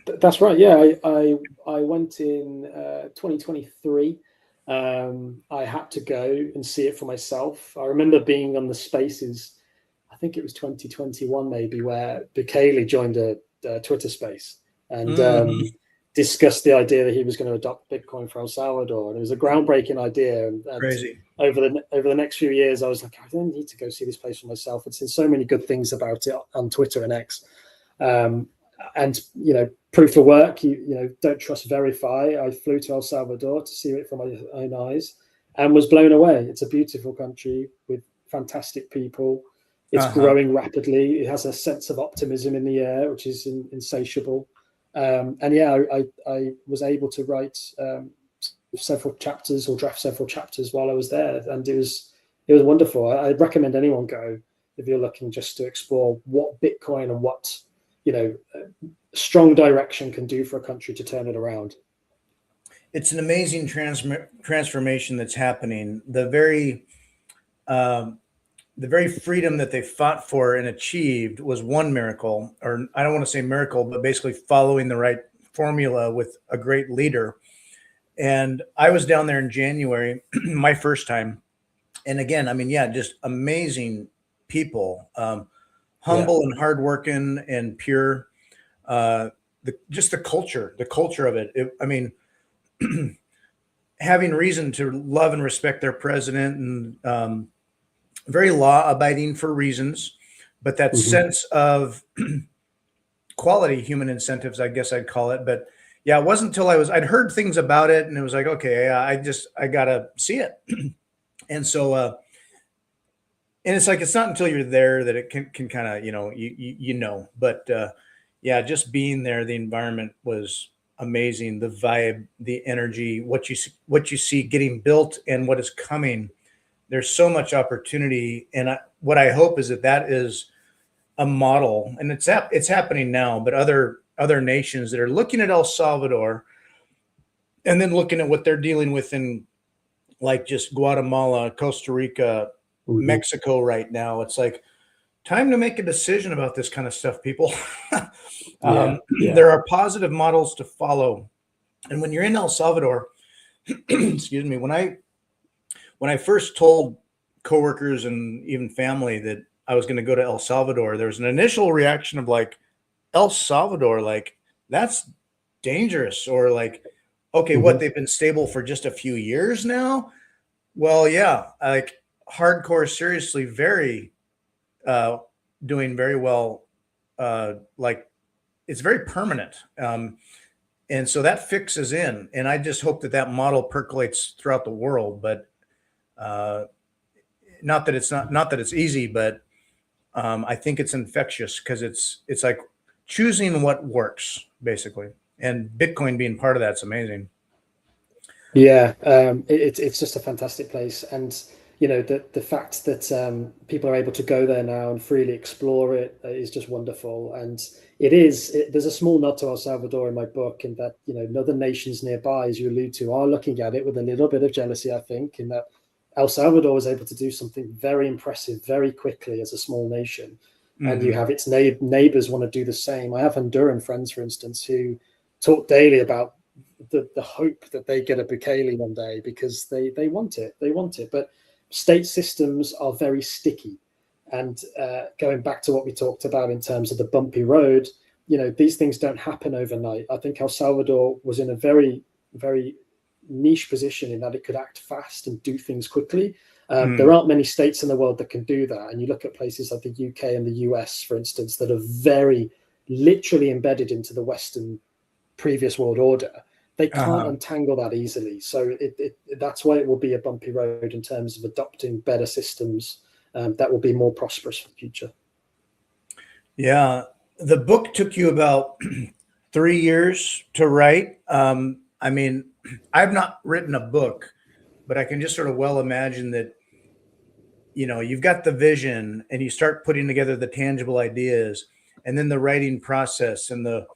That's right. Yeah, I went in 2023. I had to go and see it for myself. I remember being on the Spaces, I think it was 2021 maybe, where Bukele joined a Twitter space and discussed the idea that he was going to adopt Bitcoin for El Salvador, and it was a groundbreaking idea. And crazy. Over the next few years, I was like, I don't need to go see this place for myself. I've seen so many good things about it on Twitter and X. And proof of work, don't trust, verify. I flew to El Salvador to see it from my own eyes and was blown away. It's a beautiful country with fantastic people. It's growing rapidly. It has a sense of optimism in the air, which is insatiable. And yeah, I was able to write several chapters or draft several chapters while I was there, and it was wonderful. I'd recommend anyone go if you're looking just to explore what Bitcoin and what strong direction can do for a country to turn it around. It's an amazing transformation that's happening. The very the very freedom that they fought for and achieved was one miracle, or I don't want to say miracle, but basically following the right formula with a great leader. And I was down there in January, my first time. And again, I mean, yeah, just amazing people, humble and hardworking and pure. Just the culture of it. I mean, having reason to love and respect their president, and very law abiding for reasons, but that sense of quality human incentives, I guess I'd call it. But yeah, it wasn't until I'd heard things about it and it was like, okay, I gotta see it. And so, and it's like, it's not until you're there that it can kind of, but yeah, just being there, the environment was amazing. The vibe, the energy, what you see getting built and what is coming. There's so much opportunity. And what I hope is that is a model, and it's happening now, but other nations that are looking at El Salvador and then looking at what they're dealing with in like just Guatemala, Costa Rica, Mexico right now. It's like time to make a decision about this kind of stuff, people. There are positive models to follow. And when you're in El Salvador, excuse me, when I first told coworkers and even family that I was going to go to El Salvador, there was an initial reaction of like, El Salvador, like that's dangerous, or like, okay, what, they've been stable for just a few years now? Well, yeah, like hardcore, seriously, very doing very well. Like it's very permanent. And so that fixes in, and I just hope that model percolates throughout the world. But not that it's easy, but I think it's infectious because it's like choosing what works, basically, and Bitcoin being part of that's amazing. Yeah, it's just a fantastic place, and the fact that people are able to go there now and freely explore it is just wonderful. And there's a small nod to El Salvador in my book, in that other nations nearby, as you allude to, are looking at it with a little bit of jealousy, I think, in that El Salvador was able to do something very impressive very quickly as a small nation. And you have its neighbors want to do the same. I have Honduran friends, for instance, who talk daily about the hope that they get a Bukele one day, because they want it. They want it. But state systems are very sticky. And going back to what we talked about in terms of the bumpy road, these things don't happen overnight. I think El Salvador was in a very, very niche position in that it could act fast and do things quickly. There aren't many states in the world that can do that. And you look at places like the UK and the US, for instance, that are very literally embedded into the Western previous world order. They can't untangle that easily. So that's why it will be a bumpy road in terms of adopting better systems that will be more prosperous for the future. Yeah. The book took you about 3 years to write. I mean, I've not written a book, but I can just sort of well imagine that, you've got the vision and you start putting together the tangible ideas, and then the writing process and the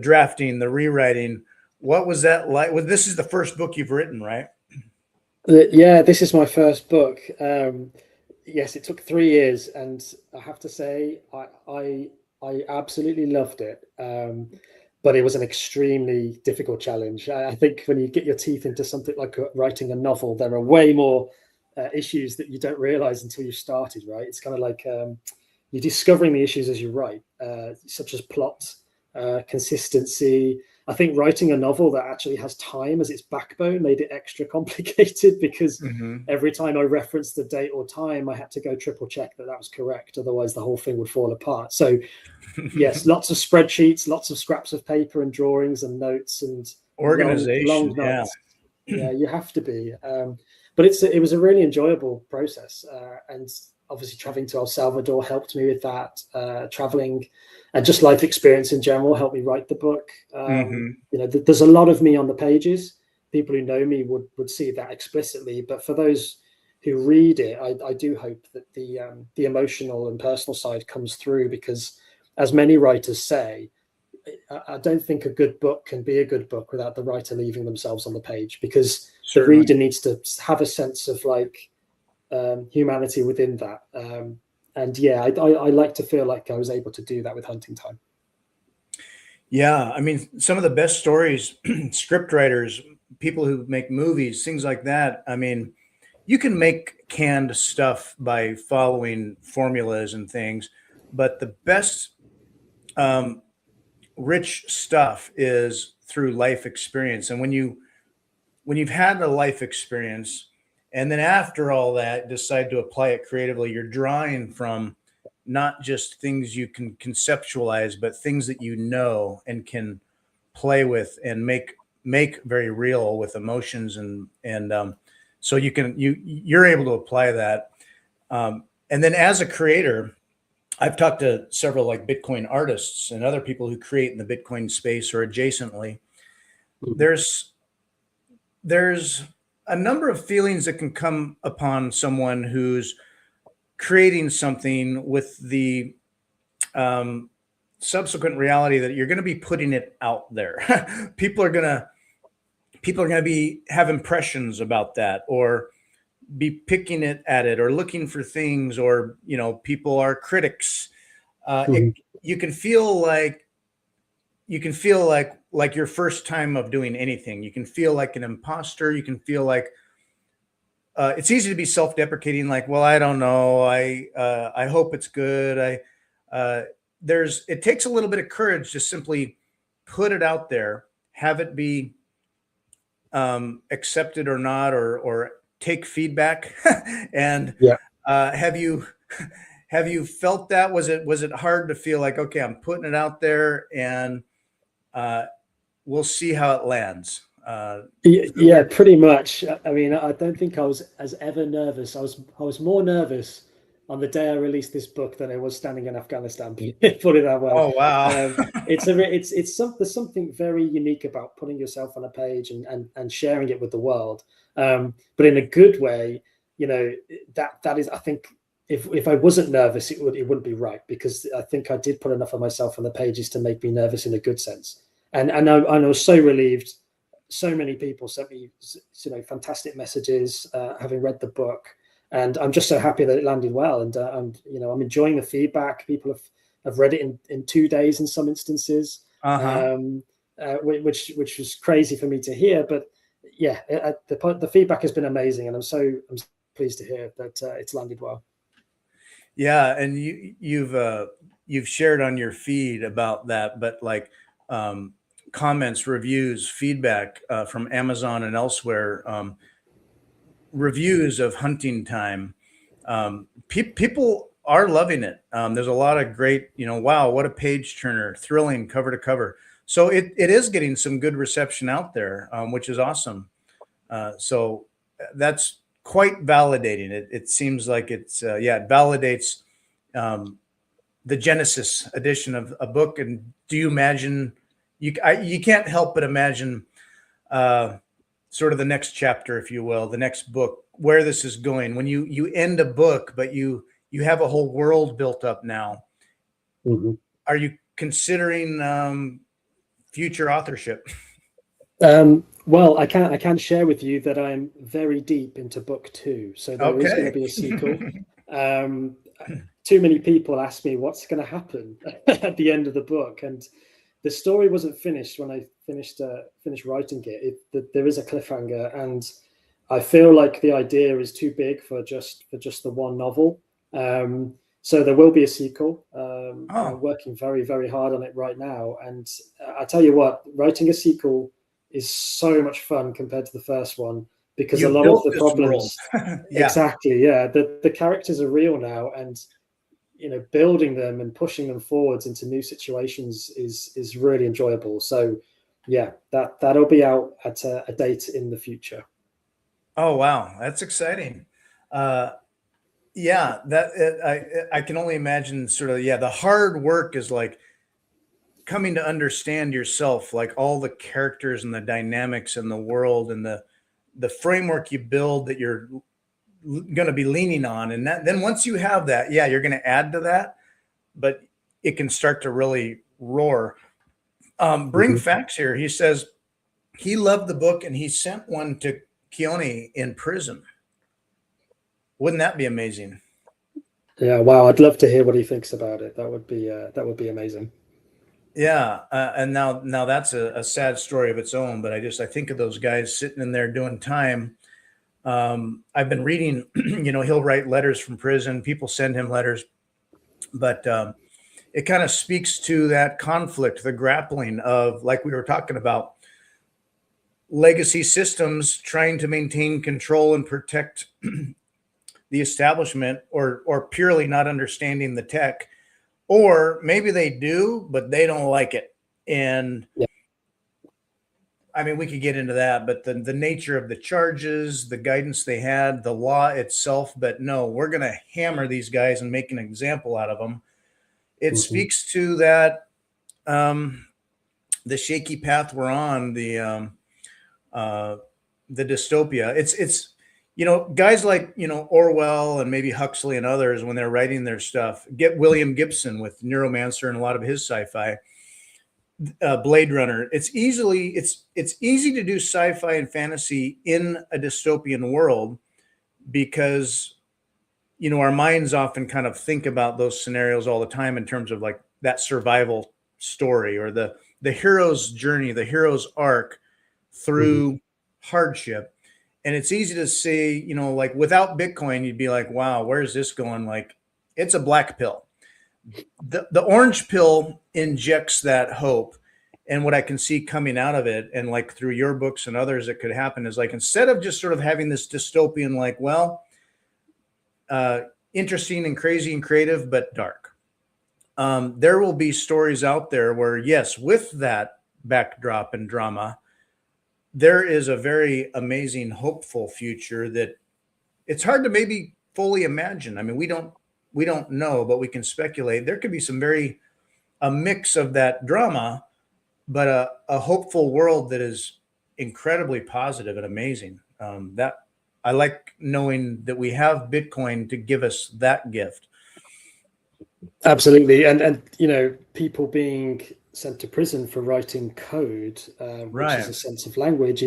drafting, the rewriting. What was that like? Well, this is the first book you've written, right? Yeah, this is my first book. Yes, it took 3 years, and I have to say, I absolutely loved it. But it was an extremely difficult challenge. I think when you get your teeth into something like writing a novel, there are way more issues that you don't realize until you started, right? It's kind of like you're discovering the issues as you write, such as plot, consistency. I think writing a novel that actually has time as its backbone made it extra complicated, because every time I referenced the date or time, I had to go triple check that was correct. Otherwise, the whole thing would fall apart. So yes, lots of spreadsheets, lots of scraps of paper and drawings and notes and organization. Long nights. Yeah, you have to be. But it was a really enjoyable process. And obviously traveling to El Salvador helped me with that. Traveling and just life experience in general helped me write the book. There's a lot of me on the pages. People who know me would see that explicitly. But for those who read it, I do hope that the emotional and personal side comes through, because as many writers say, I don't think a good book can be a good book without the writer leaving themselves on the page, because the reader needs to have a sense of like humanity within that. And yeah, I like to feel like I was able to do that with Hunting Time. Yeah, I mean, some of the best stories, script writers, people who make movies, things like that. I mean, you can make canned stuff by following formulas and things, but the best rich stuff is through life experience. And when you've had a life experience, and then after all that, decide to apply it creatively, you're drawing from not just things you can conceptualize, but things that you know and can play with and make very real with emotions, and so you're able to apply that. And then as a creator, I've talked to several like Bitcoin artists and other people who create in the Bitcoin space or adjacently. There's a number of feelings that can come upon someone who's creating something with the subsequent reality that you're going to be putting it out there. people are going to be have impressions about that, or be picking it at it, or looking for things, or people are critics. You can feel like your first time of doing anything. You can feel like an imposter. You can feel like it's easy to be self-deprecating, like, well, I don't know, I hope it's good. It takes a little bit of courage to simply put it out there, have it be accepted or not, or take feedback. And Yeah. have you felt that? Was it hard to feel like, okay, I'm putting it out there, and we'll see how it lands? Yeah, pretty much. I mean, I don't think I was ever nervous. I was more nervous on the day I released this book than I was standing in Afghanistan. Put it that way. Oh wow! There's something very unique about putting yourself on a page and sharing it with the world, but in a good way. That is, I think, if I wasn't nervous, it wouldn't be right, because I think I did put enough of myself on the pages to make me nervous in a good sense. And I was so relieved. So many people sent me, fantastic messages, having read the book, and I'm just so happy that it landed well. And I'm enjoying the feedback. People have read it in 2 days in some instances, which was crazy for me to hear. But yeah, the feedback has been amazing, and I'm so pleased to hear that it's landed well. Yeah, and you've shared on your feed about that, but like. Comments, reviews, feedback from Amazon and elsewhere, reviews of Hunting Time. People are loving it. There's a lot of great, wow, what a page turner, thrilling cover to cover. So it is getting some good reception out there, which is awesome. So that's quite validating. It seems like it validates the Genesis edition of a book. And do you imagine? You can't help but imagine sort of the next chapter, if you will, the next book, where this is going. When you end a book, but you have a whole world built up now. Are you considering future authorship? Well, I can share with you that I'm very deep into book 2, so there is going to be a sequel. Too many people ask me what's going to happen at the end of the book, and the story wasn't finished when I finished writing it. There is a cliffhanger, and I feel like the idea is too big for just the one novel. So there will be a sequel. I'm working very, very hard on it right now, and I tell you what, writing a sequel is so much fun compared to the first one, because a lot of the problems exactly, the characters are real now, and building them and pushing them forwards into new situations is really enjoyable. So yeah, that'll be out at a date in the future. Oh wow, that's exciting. Yeah, I can only imagine sort of, the hard work is like coming to understand yourself, like all the characters and the dynamics in the world and the framework you build that you're going to be leaning on. And then once you have that, you're going to add to that, but it can start to really roar. Bring facts here. He says he loved the book and he sent one to Keone in prison. Wouldn't that be amazing? Yeah, wow, I'd love to hear what he thinks about it. That would be amazing. Yeah, and now that's a sad story of its own. But I think of those guys sitting in there doing time. I've been reading, he'll write letters from prison. People send him letters, but it kind of speaks to that conflict, the grappling of, like we were talking about, legacy systems trying to maintain control and protect the establishment, or purely not understanding the tech, or maybe they do, but they don't like it. And Yeah. I mean, we could get into that, but the nature of the charges, the guidance they had, the law itself, but no, we're going to hammer these guys and make an example out of them. It speaks to that, the shaky path we're on, the dystopia. It's guys like, Orwell and maybe Huxley and others, when they're writing their stuff, get William Gibson with Neuromancer and a lot of his sci-fi, Blade Runner. It's easy to do sci-fi and fantasy in a dystopian world because, our minds often kind of think about those scenarios all the time in terms of like that survival story, or the hero's journey, the hero's arc through hardship. And it's easy to say, like without Bitcoin, you'd be like, wow, where's this going? Like, it's a black pill. The orange pill injects that hope. And what I can see coming out of it, and like through your books and others, that could happen is like, instead of just sort of having this dystopian, like, well, interesting and crazy and creative, but dark. There will be stories out there where, yes, with that backdrop and drama, there is a very amazing, hopeful future that it's hard to maybe fully imagine. I mean, we don't know, but we can speculate. There could be a mix of that drama, but a hopeful world that is incredibly positive and amazing. That I like knowing that we have Bitcoin to give us that gift. Absolutely, and people being sent to prison for writing code, which is a sense of language,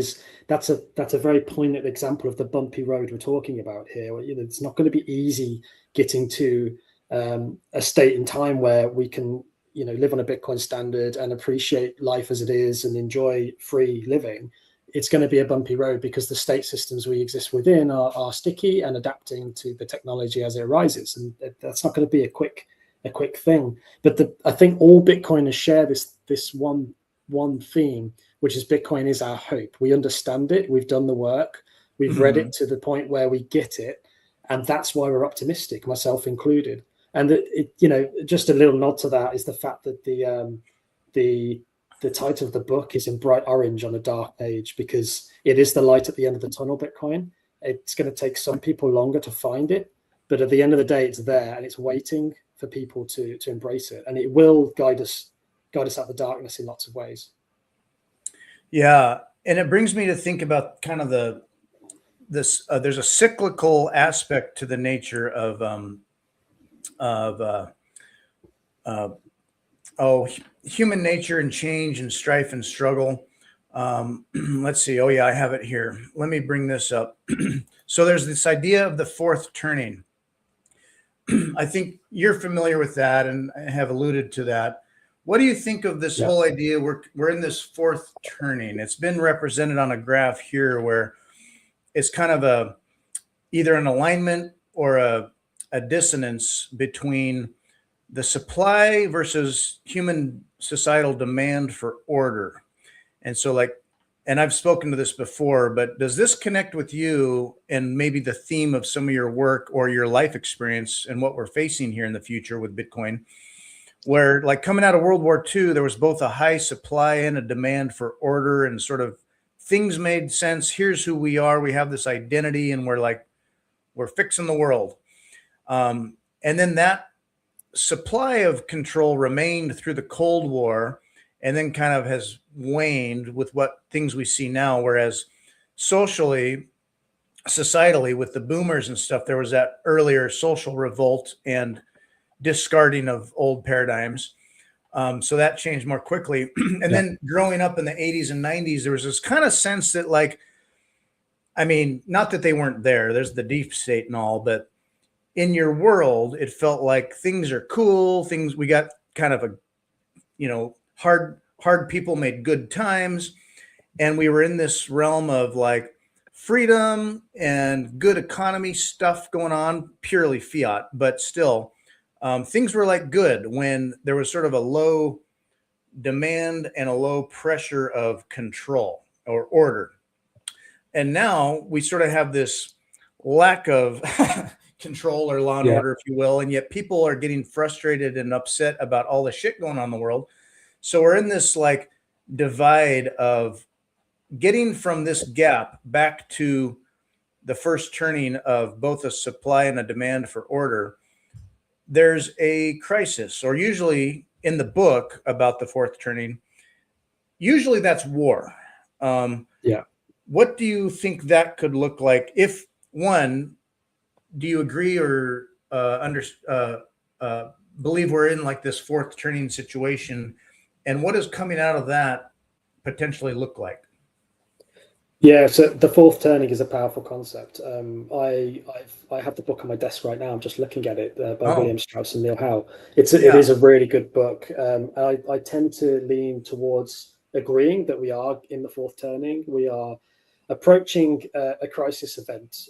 that's a very poignant example of the bumpy road we're talking about here. It's not going to be easy getting to a state in time where we can live on a Bitcoin standard and appreciate life as it is and enjoy free living. It's going to be a bumpy road because the state systems we exist within are sticky and adapting to the technology as it arises, and that's not going to be a quick thing. But I think all Bitcoiners share this one theme, which is Bitcoin is our hope. We understand it. We've done the work. We've read it to the point where we get it, and that's why we're optimistic, myself included. And just a little nod to that is the fact that the title of the book is in bright orange on a dark page, because it is the light at the end of the tunnel. Bitcoin. It's going to take some people longer to find it, but at the end of the day, it's there and it's waiting for people to embrace it, and it will guide us out the darkness in lots of ways. Yeah, and it brings me to think about kind of there's a cyclical aspect to the nature of human nature and change and strife and struggle. Let's see. Oh yeah, I have it here. Let me bring this up. So there's this idea of the fourth turning. I think you're familiar with that and have alluded to that. What do you think of this whole idea? We're in this fourth turning. It's been represented on a graph here where it's kind of either an alignment or a dissonance between the supply versus human societal demand for order. And so and I've spoken to this before, but does this connect with you and maybe the theme of some of your work or your life experience and what we're facing here in the future with Bitcoin, where like coming out of World War II, there was both a high supply and a demand for order, and sort of things made sense. Here's who we are. We have this identity, and we're fixing the world. And then that supply of control remained through the Cold War, and then kind of has waned with what things we see now. Whereas societally, with the boomers and stuff, there was that earlier social revolt and discarding of old paradigms. So that changed more quickly. And then growing up in the 80s and 90s, there was this kind of sense that I mean, not that they weren't there. There's the deep state and all, but in your world, it felt like things are cool. Things we got kind of a, hard people made good times, and we were in this realm of like freedom and good economy stuff going on, purely fiat, but still, things were like good when there was sort of a low demand and a low pressure of control or order. And now we sort of have this lack of control or law and order, if you will, and yet people are getting frustrated and upset about all the shit going on in the world. So we're in this like divide of getting from this gap back to the first turning of both a supply and a demand for order. There's a crisis, or usually in the book about the fourth turning, usually that's war. What do you think that could look like? If one, do you agree or believe we're in like this fourth turning situation, and what does coming out of that potentially look like? Yeah, so the fourth turning is a powerful concept. I have the book on my desk right now. I'm just looking at it by William Strauss and Neil Howe. It is a really good book. I tend to lean towards agreeing that we are in the fourth turning. We are approaching a crisis event,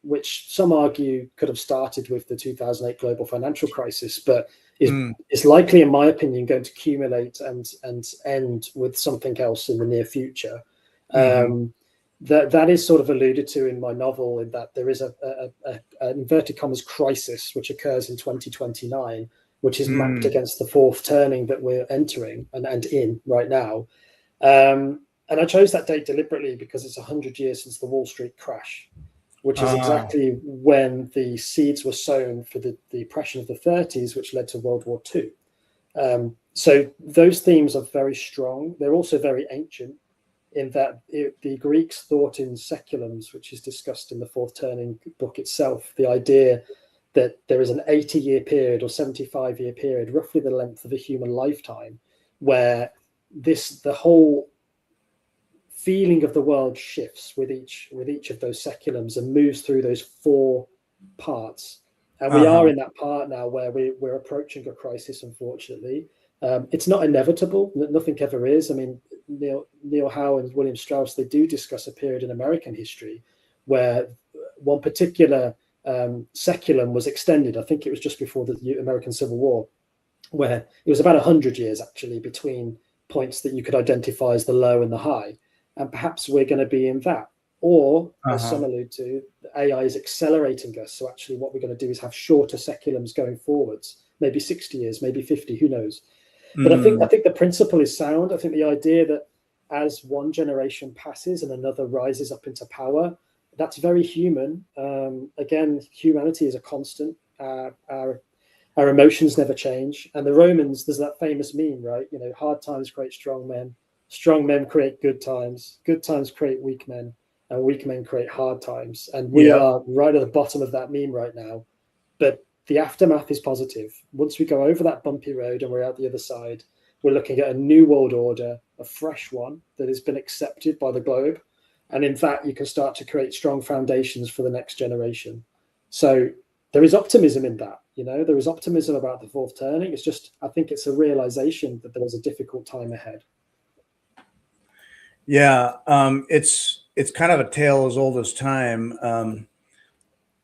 which some argue could have started with the 2008 global financial crisis, but is likely, in my opinion, going to accumulate and end with something else in the near future. That is sort of alluded to in my novel, in that there is an inverted commas crisis which occurs in 2029, which is mapped against the fourth turning that we're entering and in right now. And I chose that date deliberately because it's 100 years since the Wall Street crash, which is exactly when the seeds were sown for the depression of the 30s, which led to World War II. So those themes are very strong. They're also very ancient, in that the Greeks thought in seculums, which is discussed in the fourth turning book itself, the idea that there is an 80-year period or 75-year period, roughly the length of a human lifetime, where the whole feeling of the world shifts with each of those seculums and moves through those four parts. And we are in that part now where we're approaching a crisis, unfortunately. It's not inevitable. Nothing ever is. I mean, Neil Howe and William Strauss, they do discuss a period in American history where one particular seculum was extended. I think it was just before the American Civil War, where it was about 100 years actually between points that you could identify as the low and the high. And perhaps we're going to be in that. Or, as some allude to, AI is accelerating us. So actually what we're going to do is have shorter seculums going forwards, maybe 60 years, maybe 50, who knows? But I think the principle is sound. I think the idea that as one generation passes and another rises up into power, that's very human. Again, humanity is a constant. Our emotions never change. And the Romans, there's that famous meme, right? Hard times create strong men create good times create weak men, and weak men create hard times. And we are right at the bottom of that meme right now. But the aftermath is positive. Once we go over that bumpy road and we're out the other side, we're looking at a new world order, a fresh one that has been accepted by the globe. And in that, you can start to create strong foundations for the next generation. So there is optimism in that. There is optimism about the fourth turning. It's just, I think it's a realization that there is a difficult time ahead. Yeah, it's kind of a tale as old as time.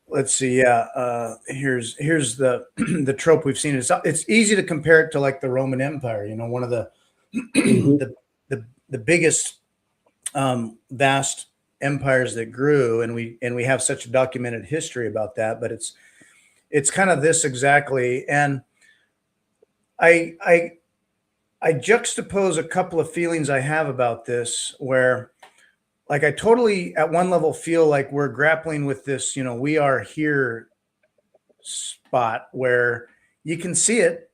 Let's see. Yeah, here's the the trope we've seen. It's easy to compare it to like the Roman Empire. One of the the biggest vast empires that grew, and we have such a documented history about that. But it's kind of this exactly. And I juxtapose a couple of feelings I have about this, where like I totally at one level feel like we're grappling with this, we are here spot where you can see it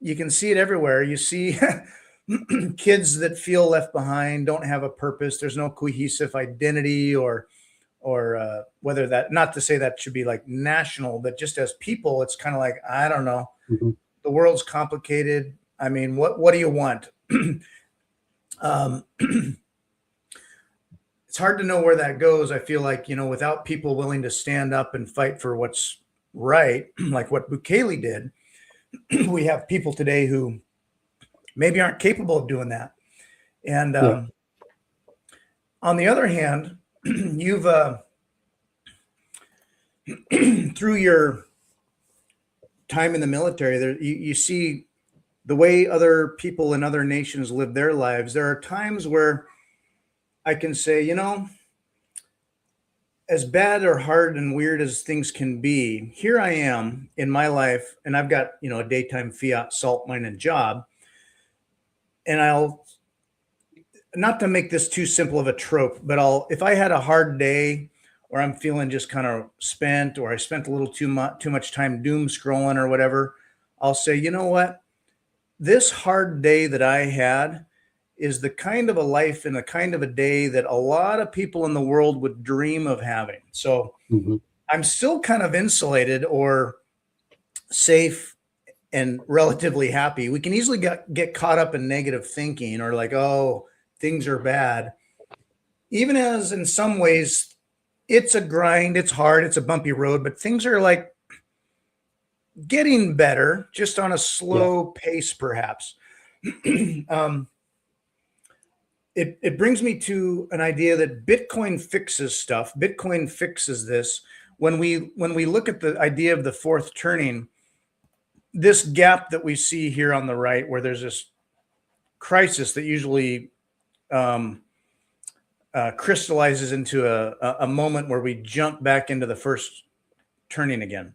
everywhere. You see kids that feel left behind, don't have a purpose. There's no cohesive identity or whether that, not to say that should be like national, but just as people, it's kind of like, I don't know, the world's complicated. I mean, what do you want? it's hard to know where that goes. I feel like, without people willing to stand up and fight for what's right, like what Bukele did, we have people today who maybe aren't capable of doing that. And on the other hand, you've through your time in the military, there you see the way other people in other nations live their lives. There are times where I can say, as bad or hard and weird as things can be, here I am in my life, and I've got, a daytime fiat salt mining job. And I'll, not to make this too simple of a trope, but if I had a hard day or I'm feeling just kind of spent, or I spent a little too much time doom scrolling or whatever, I'll say, you know what? This hard day that I had is the kind of a life and the kind of a day that a lot of people in the world would dream of having. So I'm still kind of insulated or safe and relatively happy. We can easily get caught up in negative thinking, or like, oh, things are bad. Even as in some ways it's a grind, it's hard, it's a bumpy road, but things are like getting better, just on a slow pace, perhaps. It brings me to an idea that Bitcoin fixes stuff. Bitcoin fixes this. When we look at the idea of the fourth turning, this gap that we see here on the right, where there's this crisis that usually crystallizes into a moment where we jump back into the first turning again.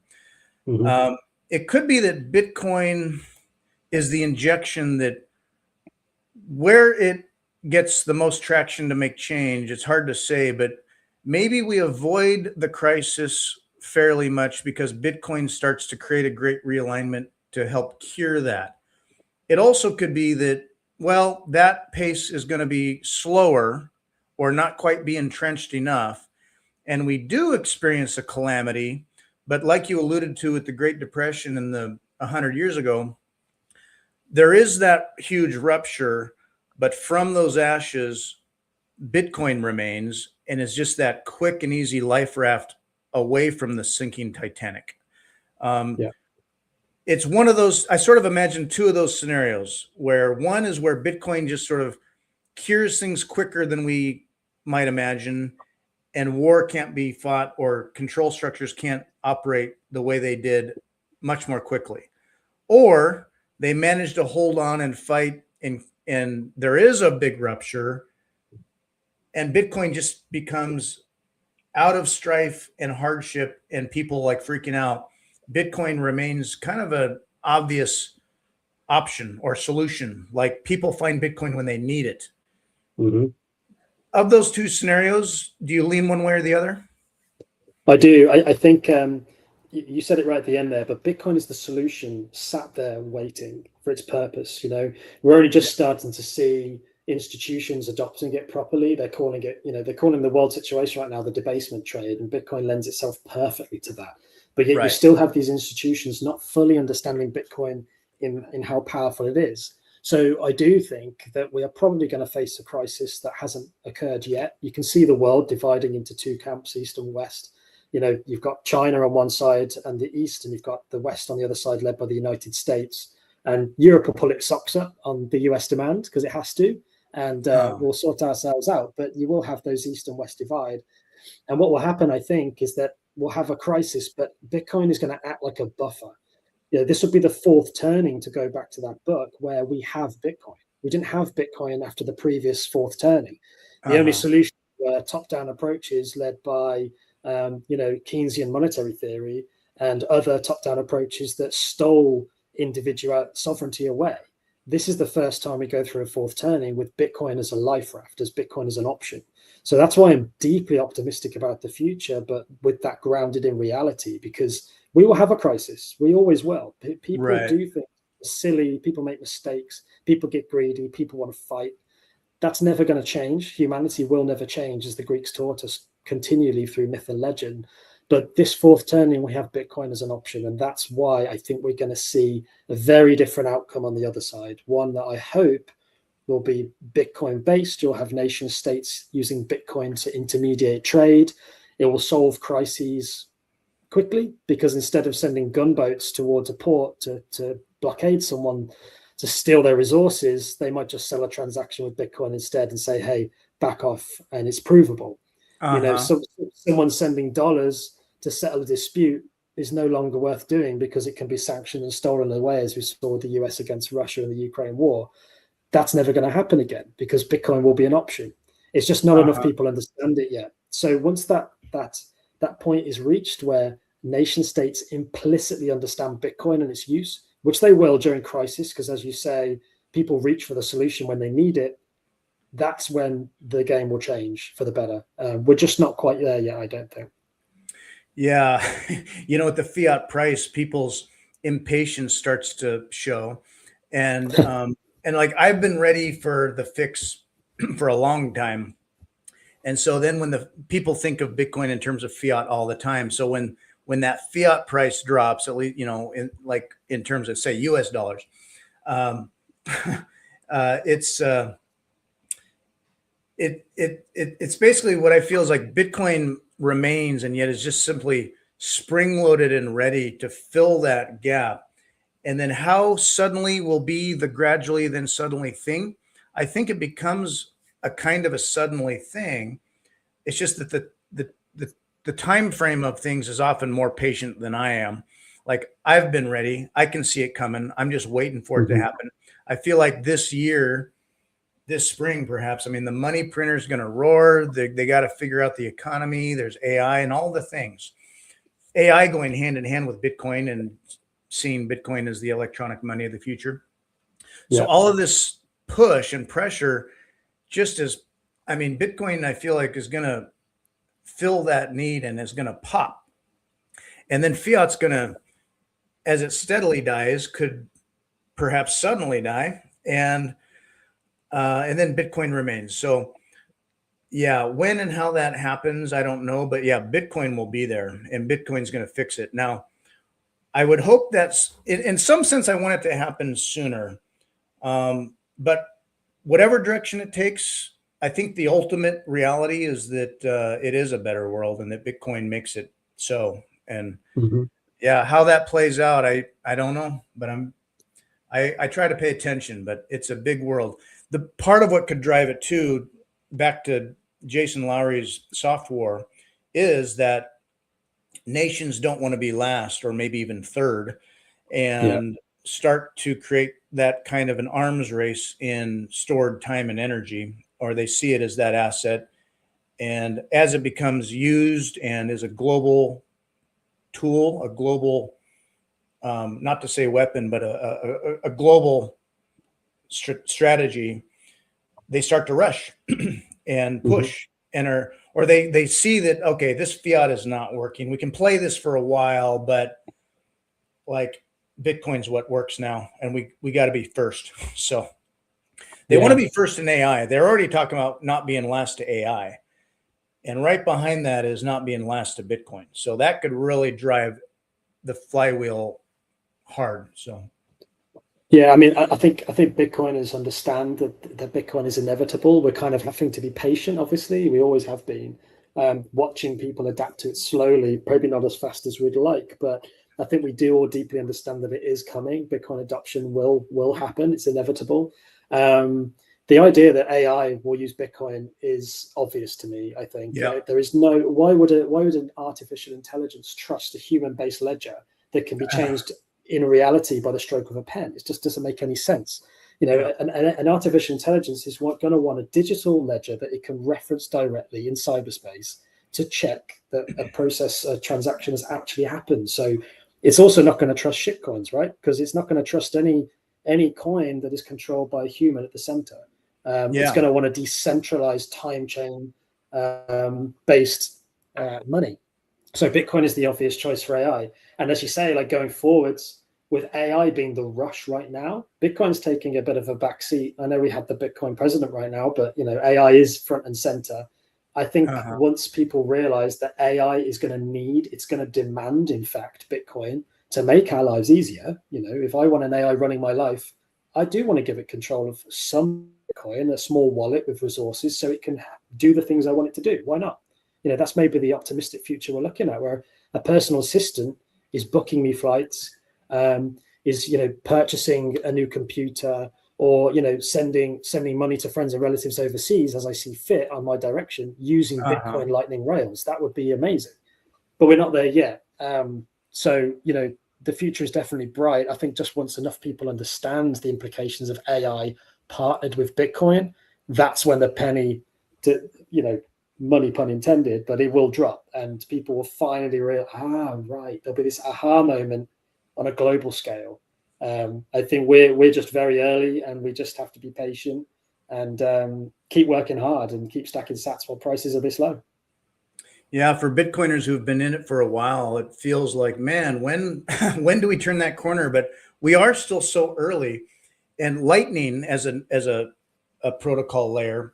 It could be that Bitcoin is the injection that, where it gets the most traction to make change, it's hard to say, but maybe we avoid the crisis fairly much because Bitcoin starts to create a great realignment to help cure that. It also could be that, well, that pace is going to be slower or not quite be entrenched enough, and we do experience a calamity. But like you alluded to with the Great Depression in the 100 years ago, there is that huge rupture, but from those ashes, Bitcoin remains and is just that quick and easy life raft away from the sinking Titanic. It's one of those, I sort of imagine two of those scenarios, where one is where Bitcoin just sort of cures things quicker than we might imagine, and war can't be fought, or control structures can't operate the way they did much more quickly. Or they manage to hold on and fight, and there is a big rupture, and Bitcoin just becomes out of strife and hardship and people like freaking out. Bitcoin remains kind of an obvious option or solution. Like, people find Bitcoin when they need it. Of those two scenarios, do you lean one way or the other? I do. I think you said it right at the end there, but Bitcoin is the solution sat there waiting for its purpose. We're only just starting to see institutions adopting it properly. They're calling it, they're calling the world situation right now the debasement trade, and Bitcoin lends itself perfectly to that. But yet you still have these institutions not fully understanding Bitcoin in how powerful it is. So I do think that we are probably going to face a crisis that hasn't occurred yet. You can see the world dividing into two camps, East and West. You've got China on one side and the East, and you've got the West on the other side, led by the United States. And Europe will pull its socks up on the US demand because it has to, and we'll sort ourselves out. But you will have those East and West divide. And what will happen, I think, is that we'll have a crisis, but Bitcoin is going to act like a buffer. This would be the fourth turning, to go back to that book, where we have Bitcoin. We didn't have Bitcoin after the previous fourth turning. The only solution were top-down approaches led by, Keynesian monetary theory and other top-down approaches that stole individual sovereignty away. This is the first time we go through a fourth turning with Bitcoin as a life raft, as Bitcoin as an option. So that's why I'm deeply optimistic about the future, but with that grounded in reality, because we will have a crisis. We always will. People do things silly. People make mistakes. People get greedy. People want to fight. That's never going to change. Humanity will never change, as the Greeks taught us continually through myth and legend. But this fourth turning, we have Bitcoin as an option. And that's why I think we're going to see a very different outcome on the other side. One that I hope will be Bitcoin based. You'll have nation states using Bitcoin to intermediate trade. It will solve crises quickly, because instead of sending gunboats towards a port to blockade someone to steal their resources, they might just sell a transaction with Bitcoin instead and say, hey, back off, and it's provable. Someone sending dollars to settle a dispute is no longer worth doing, because it can be sanctioned and stolen away, as we saw with the US against Russia in the Ukraine war. That's never going to happen again, because Bitcoin will be an option. It's just not enough people understand it yet. So once that point is reached, where nation states implicitly understand Bitcoin and its use, which they will during crisis, because as you say, people reach for the solution when they need it, that's when the game will change for the better. We're just not quite there yet, I don't think. Yeah. At the fiat price, people's impatience starts to show. And like, I've been ready for the fix for a long time. And so then when the people think of Bitcoin in terms of fiat all the time, so when that fiat price drops, at least, in terms of, say, US dollars, it's basically what I feel is like Bitcoin remains, and yet is just simply spring loaded and ready to fill that gap. And then how suddenly will be the gradually then suddenly thing. I think it becomes a kind of a suddenly thing. It's just that the time frame of things is often more patient than I am. Like, I've been ready. I can see it coming. I'm just waiting for it to happen. I feel like this spring, perhaps, I mean, the money printer is going to roar. They got to figure out the economy. There's AI and all the things. AI going hand in hand with Bitcoin, and seeing Bitcoin as the electronic money of the future. Yeah. So all of this push and pressure, Bitcoin, I feel like, is going to fill that need and is going to pop. And then fiat's going to, as it steadily dies, could perhaps suddenly die. And then Bitcoin remains. So yeah, when and how that happens, I don't know. But yeah, Bitcoin will be there, and Bitcoin's going to fix it. Now, I would hope that's, in some sense, I want it to happen sooner. But whatever direction it takes, I think the ultimate reality is that it is a better world, and that Bitcoin makes it so. And yeah, how that plays out, I don't know. But I try to pay attention, but it's a big world. The part of what could drive it too, back to Jason Lowery's soft war, is that nations don't want to be last or maybe even third, and start to create that kind of an arms race in stored time and energy, or they see it as that asset. And as it becomes used and is a global tool, a global, not to say weapon, but a global strategy, they start to rush and push or they see that, okay, this fiat is not working. We can play this for a while, but like, Bitcoin's what works now, and we got to be first. So they want to be first in AI. They're already talking about not being last to AI, and right behind that is not being last to Bitcoin. So that could really drive the flywheel hard. So yeah, I mean, I think Bitcoiners understand that Bitcoin is inevitable. We're kind of having to be patient. Obviously, we always have been, watching people adapt to it slowly, probably not as fast as we'd like, but I think we do all deeply understand that it is coming. Bitcoin adoption will happen. It's inevitable. The idea that AI will use Bitcoin is obvious to me. I think there is no, why would an artificial intelligence trust a human-based ledger that can be changed in reality by the stroke of a pen? It just doesn't make any sense. An artificial intelligence is going to want a digital ledger that it can reference directly in cyberspace to check that a transaction has actually happened. So it's also not going to trust shitcoins, right? Because it's not going to trust any coin that is controlled by a human at the center. It's going to want a decentralized time chain based money. So Bitcoin is the obvious choice for AI. And as you say, like, going forwards, with AI being the rush right now, Bitcoin's taking a bit of a backseat. I know we have the Bitcoin president right now, but AI is front and center. I think once people realize that AI is going to demand, in fact, Bitcoin to make our lives easier. If I want an AI running my life, I do want to give it control of some Bitcoin, a small wallet with resources, so it can do the things I want it to do. Why not? That's maybe the optimistic future we're looking at, where a personal assistant is booking me flights, is purchasing a new computer, or sending money to friends and relatives overseas as I see fit on my direction using Bitcoin Lightning rails. That would be amazing, but we're not there yet. So the future is definitely bright. I think just once enough people understand the implications of AI partnered with Bitcoin, that's when the penny, money pun intended, but it will drop, and people will finally realize, right, there'll be this aha moment on a global scale. I think we're just very early, and we just have to be patient and keep working hard and keep stacking sats while prices are this low. Yeah, for Bitcoiners who've been in it for a while, it feels like, man, when do we turn that corner? But we are still so early, and Lightning as a protocol layer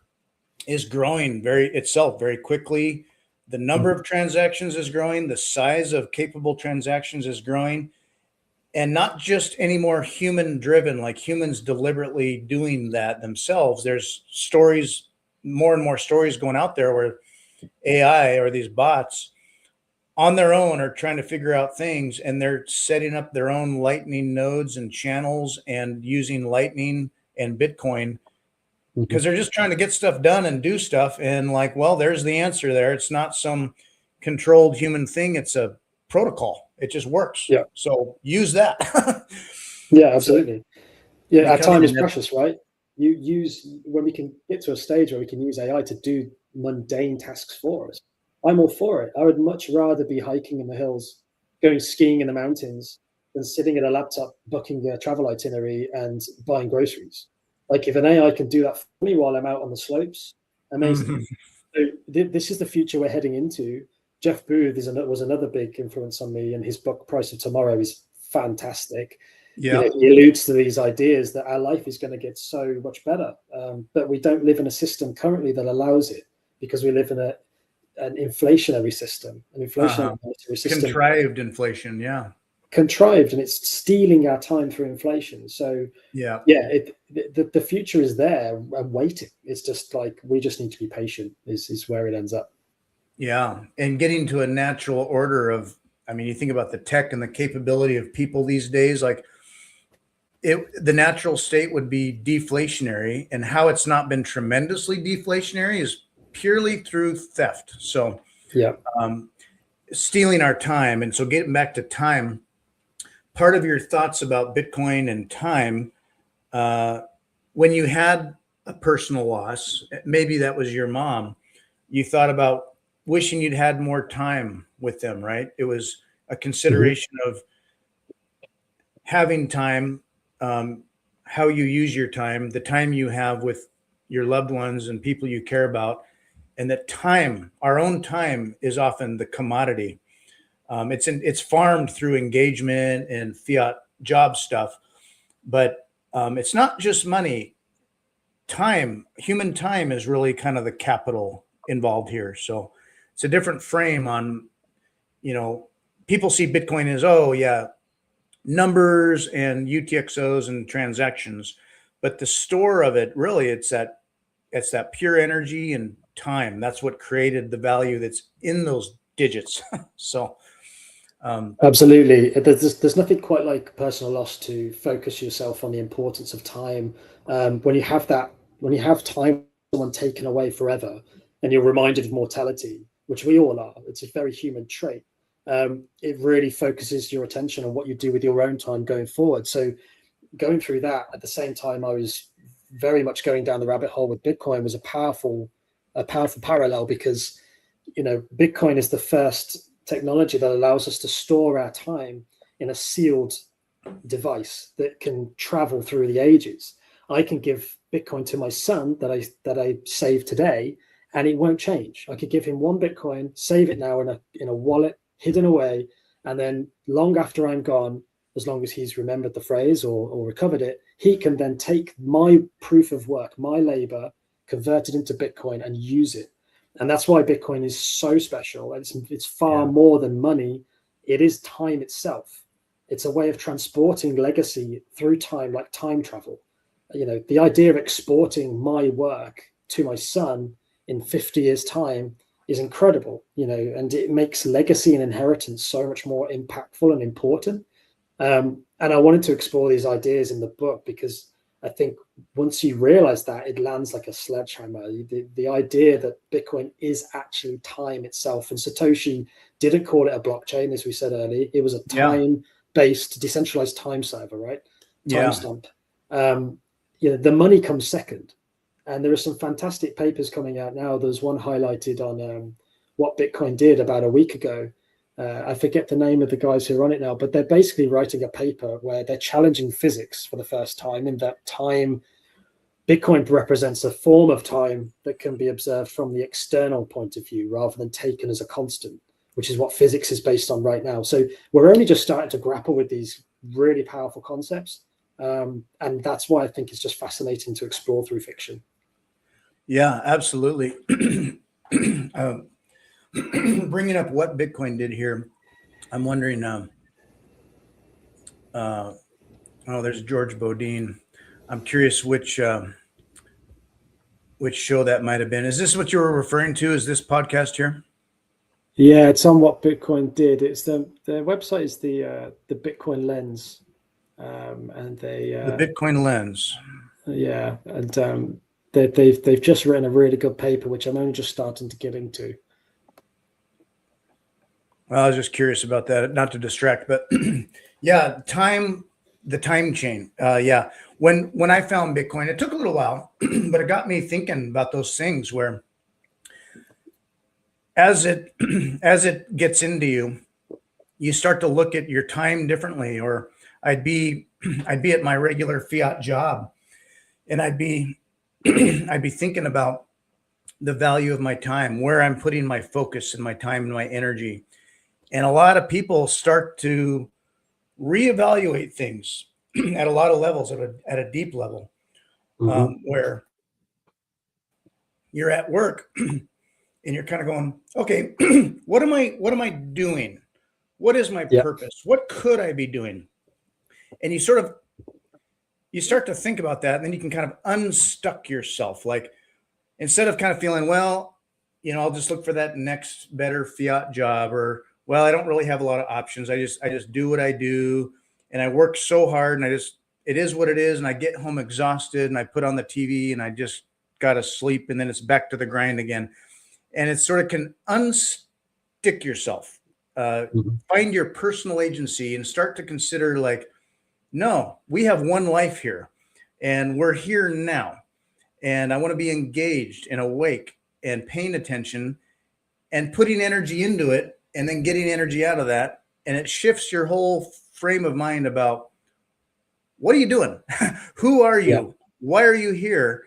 is growing very quickly. The number of transactions is growing. The size of capable transactions is growing. And not just any more human driven, like humans deliberately doing that themselves. There's stories, more and more stories going out there where AI or these bots on their own are trying to figure out things, and they're setting up their own Lightning nodes and channels and using Lightning and Bitcoin because they're just trying to get stuff done and do stuff. And like, well, there's the answer there. It's not some controlled human thing. It's a protocol. It just works. Yeah. So use that. Yeah, absolutely. Yeah, our time is Becoming precious, right? When we can get to a stage where we can use AI to do mundane tasks for us, I'm all for it. I would much rather be hiking in the hills, going skiing in the mountains, than sitting at a laptop booking a travel itinerary and buying groceries. Like, if an AI can do that for me while I'm out on the slopes, amazing. So this is the future we're heading into. Jeff Booth was another big influence on me, and his book Price of Tomorrow is fantastic. Yeah. He alludes to these ideas that our life is going to get so much better, but we don't live in a system currently that allows it, because we live in an inflationary system, monetary system. Contrived inflation, yeah. Contrived, and it's stealing our time through inflation. So the future is there and waiting. It's just like, we just need to be patient is where it ends up. Yeah. And getting to a natural order of, I mean, you think about the tech and the capability of people these days, like the natural state would be deflationary, and how it's not been tremendously deflationary is purely through theft. So stealing our time. And so getting back to time, part of your thoughts about Bitcoin and time, when you had a personal loss, maybe that was your mom, you thought about wishing you'd had more time with them, right? It was a consideration of having time, how you use your time, the time you have with your loved ones and people you care about, and that time, our own time, is often the commodity. It's farmed through engagement and fiat job stuff, but it's not just money. Time, human time, is really kind of the capital involved here. So it's a different frame on, people see Bitcoin as, oh yeah, numbers and UTXOs and transactions, but the store of it, really, it's that pure energy and time. That's what created the value that's in those digits. So absolutely, there's nothing quite like personal loss to focus yourself on the importance of time. When you have time, someone taken away forever, and you're reminded of mortality, which we all are, it's a very human trait. It really focuses your attention on what you do with your own time going forward. So going through that at the same time, I was very much going down the rabbit hole with Bitcoin, was a powerful parallel, because Bitcoin is the first technology that allows us to store our time in a sealed device that can travel through the ages. I can give Bitcoin to my son that I save today, and it won't change. I could give him one Bitcoin, save it now in a wallet hidden away, and then long after I'm gone, as long as he's remembered the phrase or recovered it, he can then take my proof of work, my labor, convert it into Bitcoin and use it. And that's why Bitcoin is so special. It's far more than money. It is time itself. It's a way of transporting legacy through time, like time travel. the idea of exporting my work to my son in 50 years' time is incredible, and it makes legacy and inheritance so much more impactful and important. And I wanted to explore these ideas in the book because I think once you realize that, it lands like a sledgehammer. The idea that Bitcoin is actually time itself. And Satoshi didn't call it a blockchain, as we said earlier. It was a time-based, decentralized time server, right? Timestamp. The money comes second. And there are some fantastic papers coming out now. There's one highlighted on what Bitcoin did about a week ago. I forget the name of the guys who are on it now, but they're basically writing a paper where they're challenging physics for the first time, in that time, Bitcoin represents a form of time that can be observed from the external point of view rather than taken as a constant, which is what physics is based on right now. So we're only just starting to grapple with these really powerful concepts. And that's why I think it's just fascinating to explore through fiction. Yeah, absolutely. Bringing up what Bitcoin did here, I'm wondering, there's George Bodine. I'm curious which show that might have been. Is this what you were referring to? Is this podcast here? Yeah, it's on what Bitcoin did. It's the website is the Bitcoin Lens, and the Bitcoin Lens. Yeah, and they've just written a really good paper, which I'm only just starting to get into. Well, I was just curious about that, not to distract, but yeah, the time chain. When I found Bitcoin, it took a little while, but it got me thinking about those things where as it gets into you, you start to look at your time differently. Or I'd be at my regular fiat job, and I'd be thinking about the value of my time, where I'm putting my focus and my time and my energy. And a lot of people start to reevaluate things at a lot of levels, at a deep level, where you're at work and you're kind of going, okay, what am I doing? What is my purpose? What could I be doing? And you start to think about that, and then you can kind of unstuck yourself. Like, instead of kind of feeling, well, I'll just look for that next better fiat job, or, well, I don't really have a lot of options. I just do what I do, and I work so hard, and it is what it is. And I get home exhausted, and I put on the TV, and I just got to sleep, and then it's back to the grind again. And it sort of can unstick yourself, find your personal agency, and start to consider, like, no, we have one life here, and we're here now. And I want to be engaged and awake and paying attention and putting energy into it, and then getting energy out of that. And it shifts your whole frame of mind about, what are you doing? Who are you? Yeah. Why are you here?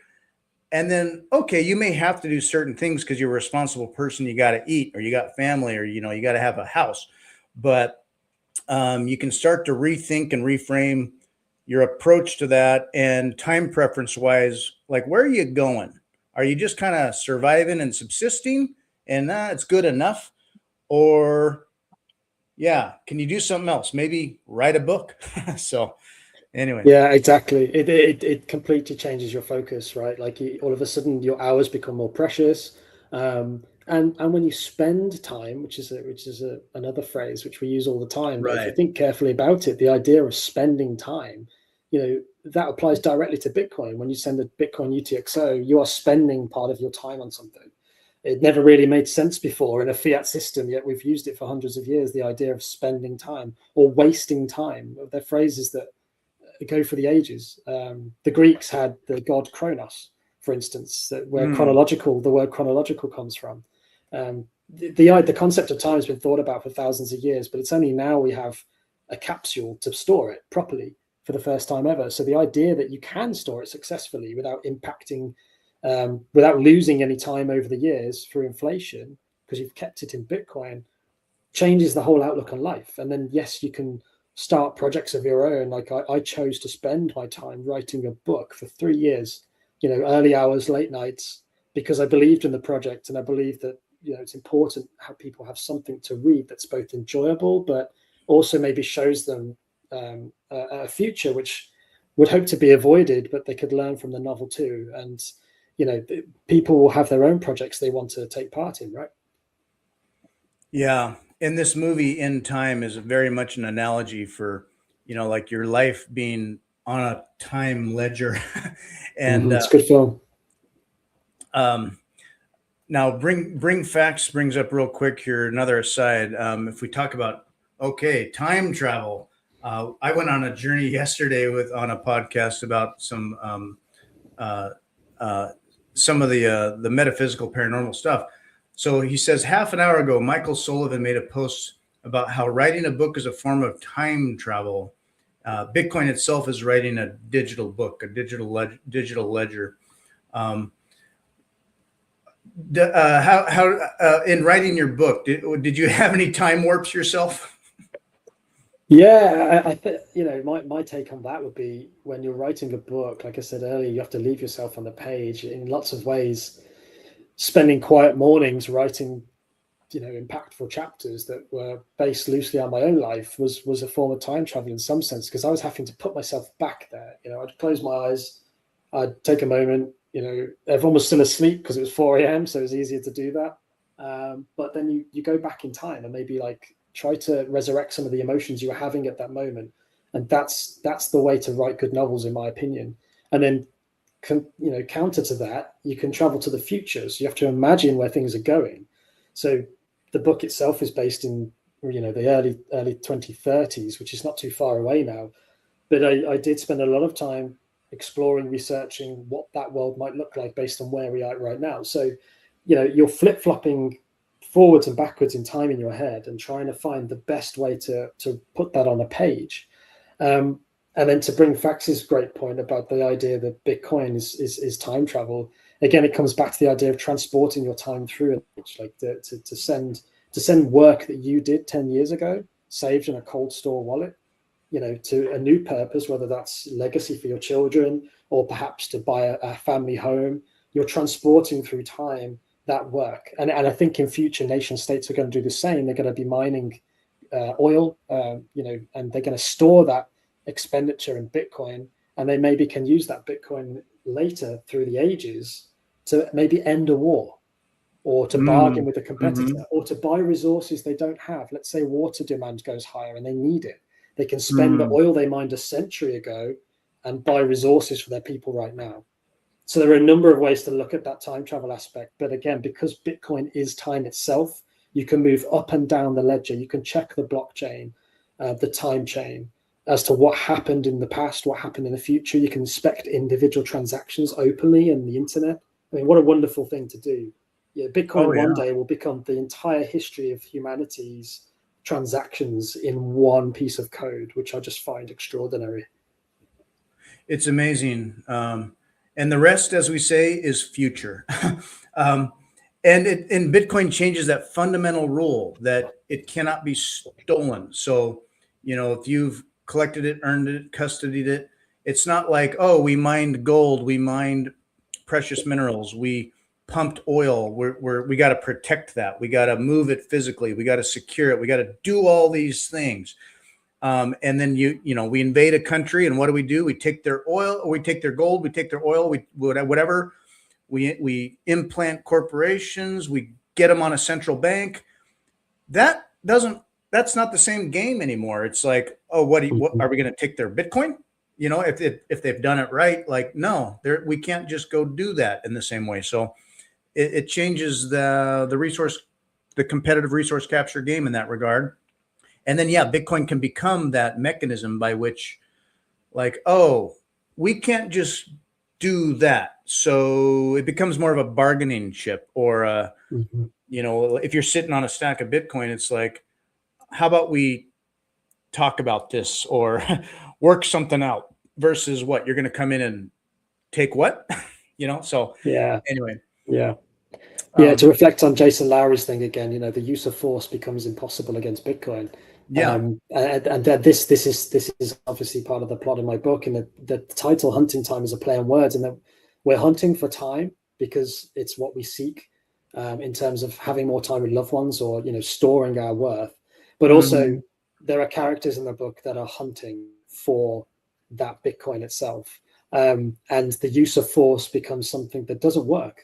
And then, okay, you may have to do certain things because you're a responsible person. You got to eat, or you got family, or, you got to have a house. But you can start to rethink and reframe your approach to that. And time preference wise, like, where are you going? Are you just kind of surviving and subsisting, and it's good enough? Or, can you do something else? Maybe write a book. So anyway. Yeah, exactly. It completely changes your focus, right? Like, all of a sudden your hours become more precious. And when you spend time, which is another phrase which we use all the time, right? But if you think carefully about it, the idea of spending time, that applies directly to Bitcoin. When you send a Bitcoin UTXO, you are spending part of your time on something. It never really made sense before in a fiat system, yet we've used it for hundreds of years. The idea of spending time or wasting time. They're phrases that go for the ages. The Greeks had the god Kronos, for instance, where the word chronological comes from. The concept of time has been thought about for thousands of years, but it's only now we have a capsule to store it properly for the first time ever. So the idea that you can store it successfully without impacting, without losing any time over the years through inflation, because you've kept it in Bitcoin, changes the whole outlook on life. And then, yes, you can start projects of your own. Like, I chose to spend my time writing a book for 3 years, early hours, late nights, because I believed in the project, and I believe that, it's important how people have something to read that's both enjoyable, but also maybe shows them a future which would hope to be avoided, but they could learn from the novel too. And, you know, people will have their own projects they want to take part in, right? Yeah. And this movie In Time is very much an analogy for, like your life being on a time ledger. And It's a good film. Now bring facts brings up real quick here. Another aside. If we talk about, time travel, I went on a journey yesterday on a podcast about some of the metaphysical paranormal stuff. So he says, half an hour ago, Michael Sullivan made a post about how writing a book is a form of time travel. Bitcoin itself is writing a digital book, a digital ledger. How in writing your book, did you have any time warps yourself? Yeah, I think, my take on that would be, when you're writing a book, like I said earlier, you have to leave yourself on the page in lots of ways. Spending quiet mornings writing, impactful chapters that were based loosely on my own life was a form of time travel in some sense, because I was having to put myself back there. I'd close my eyes, I'd take a moment, everyone was still asleep because it was 4 a.m. So it was easier to do that. But then you go back in time and maybe try to resurrect some of the emotions you were having at that moment. And that's the way to write good novels, in my opinion. And then, counter to that, you can travel to the future. So you have to imagine where things are going. So the book itself is based in, the early 2030s, which is not too far away now. But I did spend a lot of time exploring, researching what that world might look like based on where we are right now. So, you're flip-flopping forwards and backwards in time in your head and trying to find the best way to put that on a page. And then to bring Fax's great point about the idea that Bitcoin is time travel. Again, it comes back to the idea of transporting your time through it, to send work that you did 10 years ago, saved in a cold store wallet, to a new purpose, whether that's legacy for your children or perhaps to buy a family home. You're transporting through time that work. And I think in future, nation states are going to do the same. They're going to be mining oil, and they're going to store that expenditure in Bitcoin, and they maybe can use that Bitcoin later through the ages to maybe end a war, or to bargain with a competitor, or to buy resources they don't have. Let's say water demand goes higher and they need it. They can spend the oil they mined a century ago and buy resources for their people right now. So there are a number of ways to look at that time travel aspect. But again, because Bitcoin is time itself, you can move up and down the ledger. You can check the blockchain, the time chain, as to what happened in the past, what happened in the future. You can inspect individual transactions openly in the internet. I mean, what a wonderful thing to do. Yeah, Bitcoin one day will become the entire history of humanity's transactions in one piece of code, which I just find extraordinary. It's amazing. And the rest, as we say, is future. And Bitcoin changes that fundamental rule that it cannot be stolen. So, if you've collected it, earned it, custodied it, it's not like, oh, we mined gold, we mined precious minerals, we pumped oil. We got to protect that. We got to move it physically. We got to secure it. We got to do all these things. And then we invade a country, and what do? We take their oil, or we take their gold, we take their oil, whatever. We implant corporations, we get them on a central bank. That's not the same game anymore. It's like, oh, what are we going to take their Bitcoin? If they've done it right, no, we can't just go do that in the same way. So it changes the resource, the competitive resource capture game in that regard. And then, Bitcoin can become that mechanism by which, we can't just do that. So it becomes more of a bargaining chip, or, if you're sitting on a stack of Bitcoin, it's like, how about we talk about this or work something out, versus what you're going to come in and take what, So anyway. Yeah, to reflect on Jason Lowry's thing again, the use of force becomes impossible against Bitcoin. And this is obviously part of the plot in my book, and the title "Hunting Time" is a play on words, and that we're hunting for time because it's what we seek in terms of having more time with loved ones, or storing our worth. But also, there are characters in the book that are hunting for that Bitcoin itself. And the use of force becomes something that doesn't work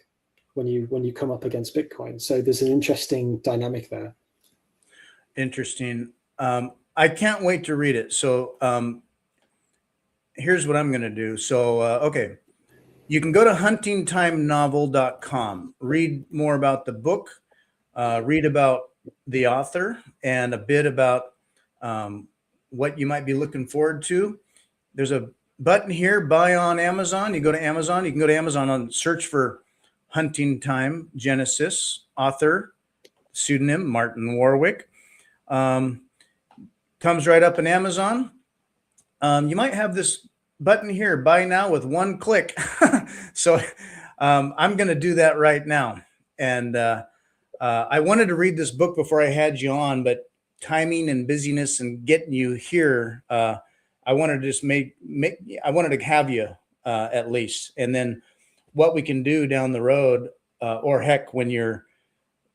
when you come up against Bitcoin. So there's an interesting dynamic there. Interesting. I can't wait to read it. So here's what I'm going to do. So, okay. You can go to huntingtimenovel.com, read more about the book, read about the author, and a bit about what you might be looking forward to. There's a button here, buy on Amazon. You go to Amazon. You can go to Amazon and search for Hunting Time Genesis, author, pseudonym, Martin Warwick. Comes right up in Amazon. You might have this button here, buy now with one click. So I'm going to do that right now. And I wanted to read this book before I had you on, but timing and busyness and getting you here, I wanted to just I wanted to have you at least. And then what we can do down the road, or heck, when you're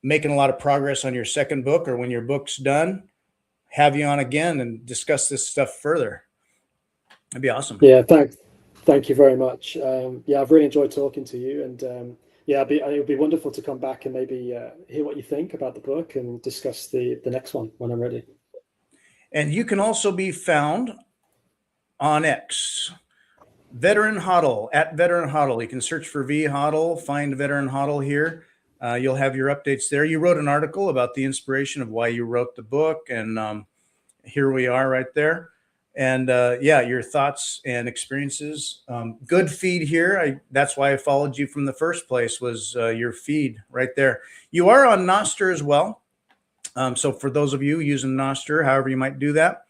making a lot of progress on your second book or when your book's done, have you on again and discuss this stuff further. That'd be awesome. Yeah, thank you very much. Yeah, I've really enjoyed talking to you, and yeah, it would be wonderful to come back and maybe hear what you think about the book and discuss the next one when I'm ready. And you can also be found on X, Veteran HODL, at Veteran HODL. You can search for V HODL, find Veteran HODL here. You'll have your updates there. You wrote an article about the inspiration of why you wrote the book, and here we are right there. And yeah, your thoughts and experiences. Good feed here. That's why I followed you from the first place, was your feed right there. You are on Nostr as well. So for those of you using Nostr, however you might do that,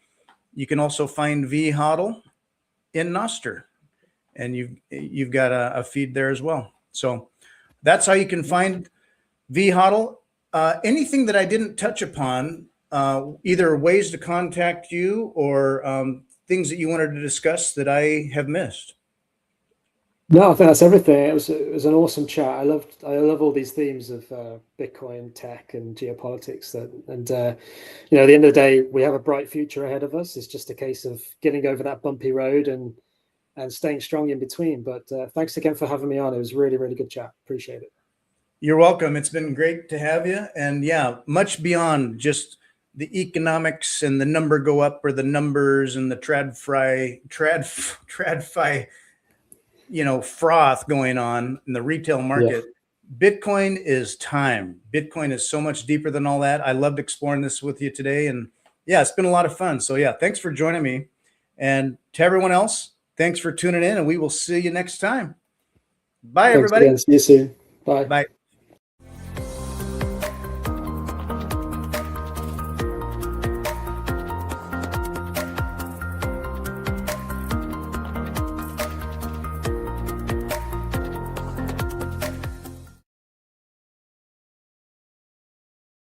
you can also find V HODL in Nostr, and you've got a feed there as well. So that's how you can find V HODL. Anything that I didn't touch upon, either ways to contact you or things that you wanted to discuss that I have missed? No, I think that's everything. It was an awesome chat. I love all these themes of Bitcoin, tech, and geopolitics. And you know, at the end of the day, we have a bright future ahead of us. It's just a case of getting over that bumpy road and staying strong in between. But thanks again for having me on. It was really, really good chat. Appreciate it. You're welcome. It's been great to have you. And yeah, much beyond just the economics and the number go up or the numbers and the tradfi, you know, froth going on in the retail market. Yeah. Bitcoin is time. Bitcoin is so much deeper than all that. I loved exploring this with you today. And yeah, it's been a lot of fun. So yeah, thanks for joining me. And to everyone else, thanks for tuning in, and we will see you next time. Bye, everybody. See you soon. Bye. Bye.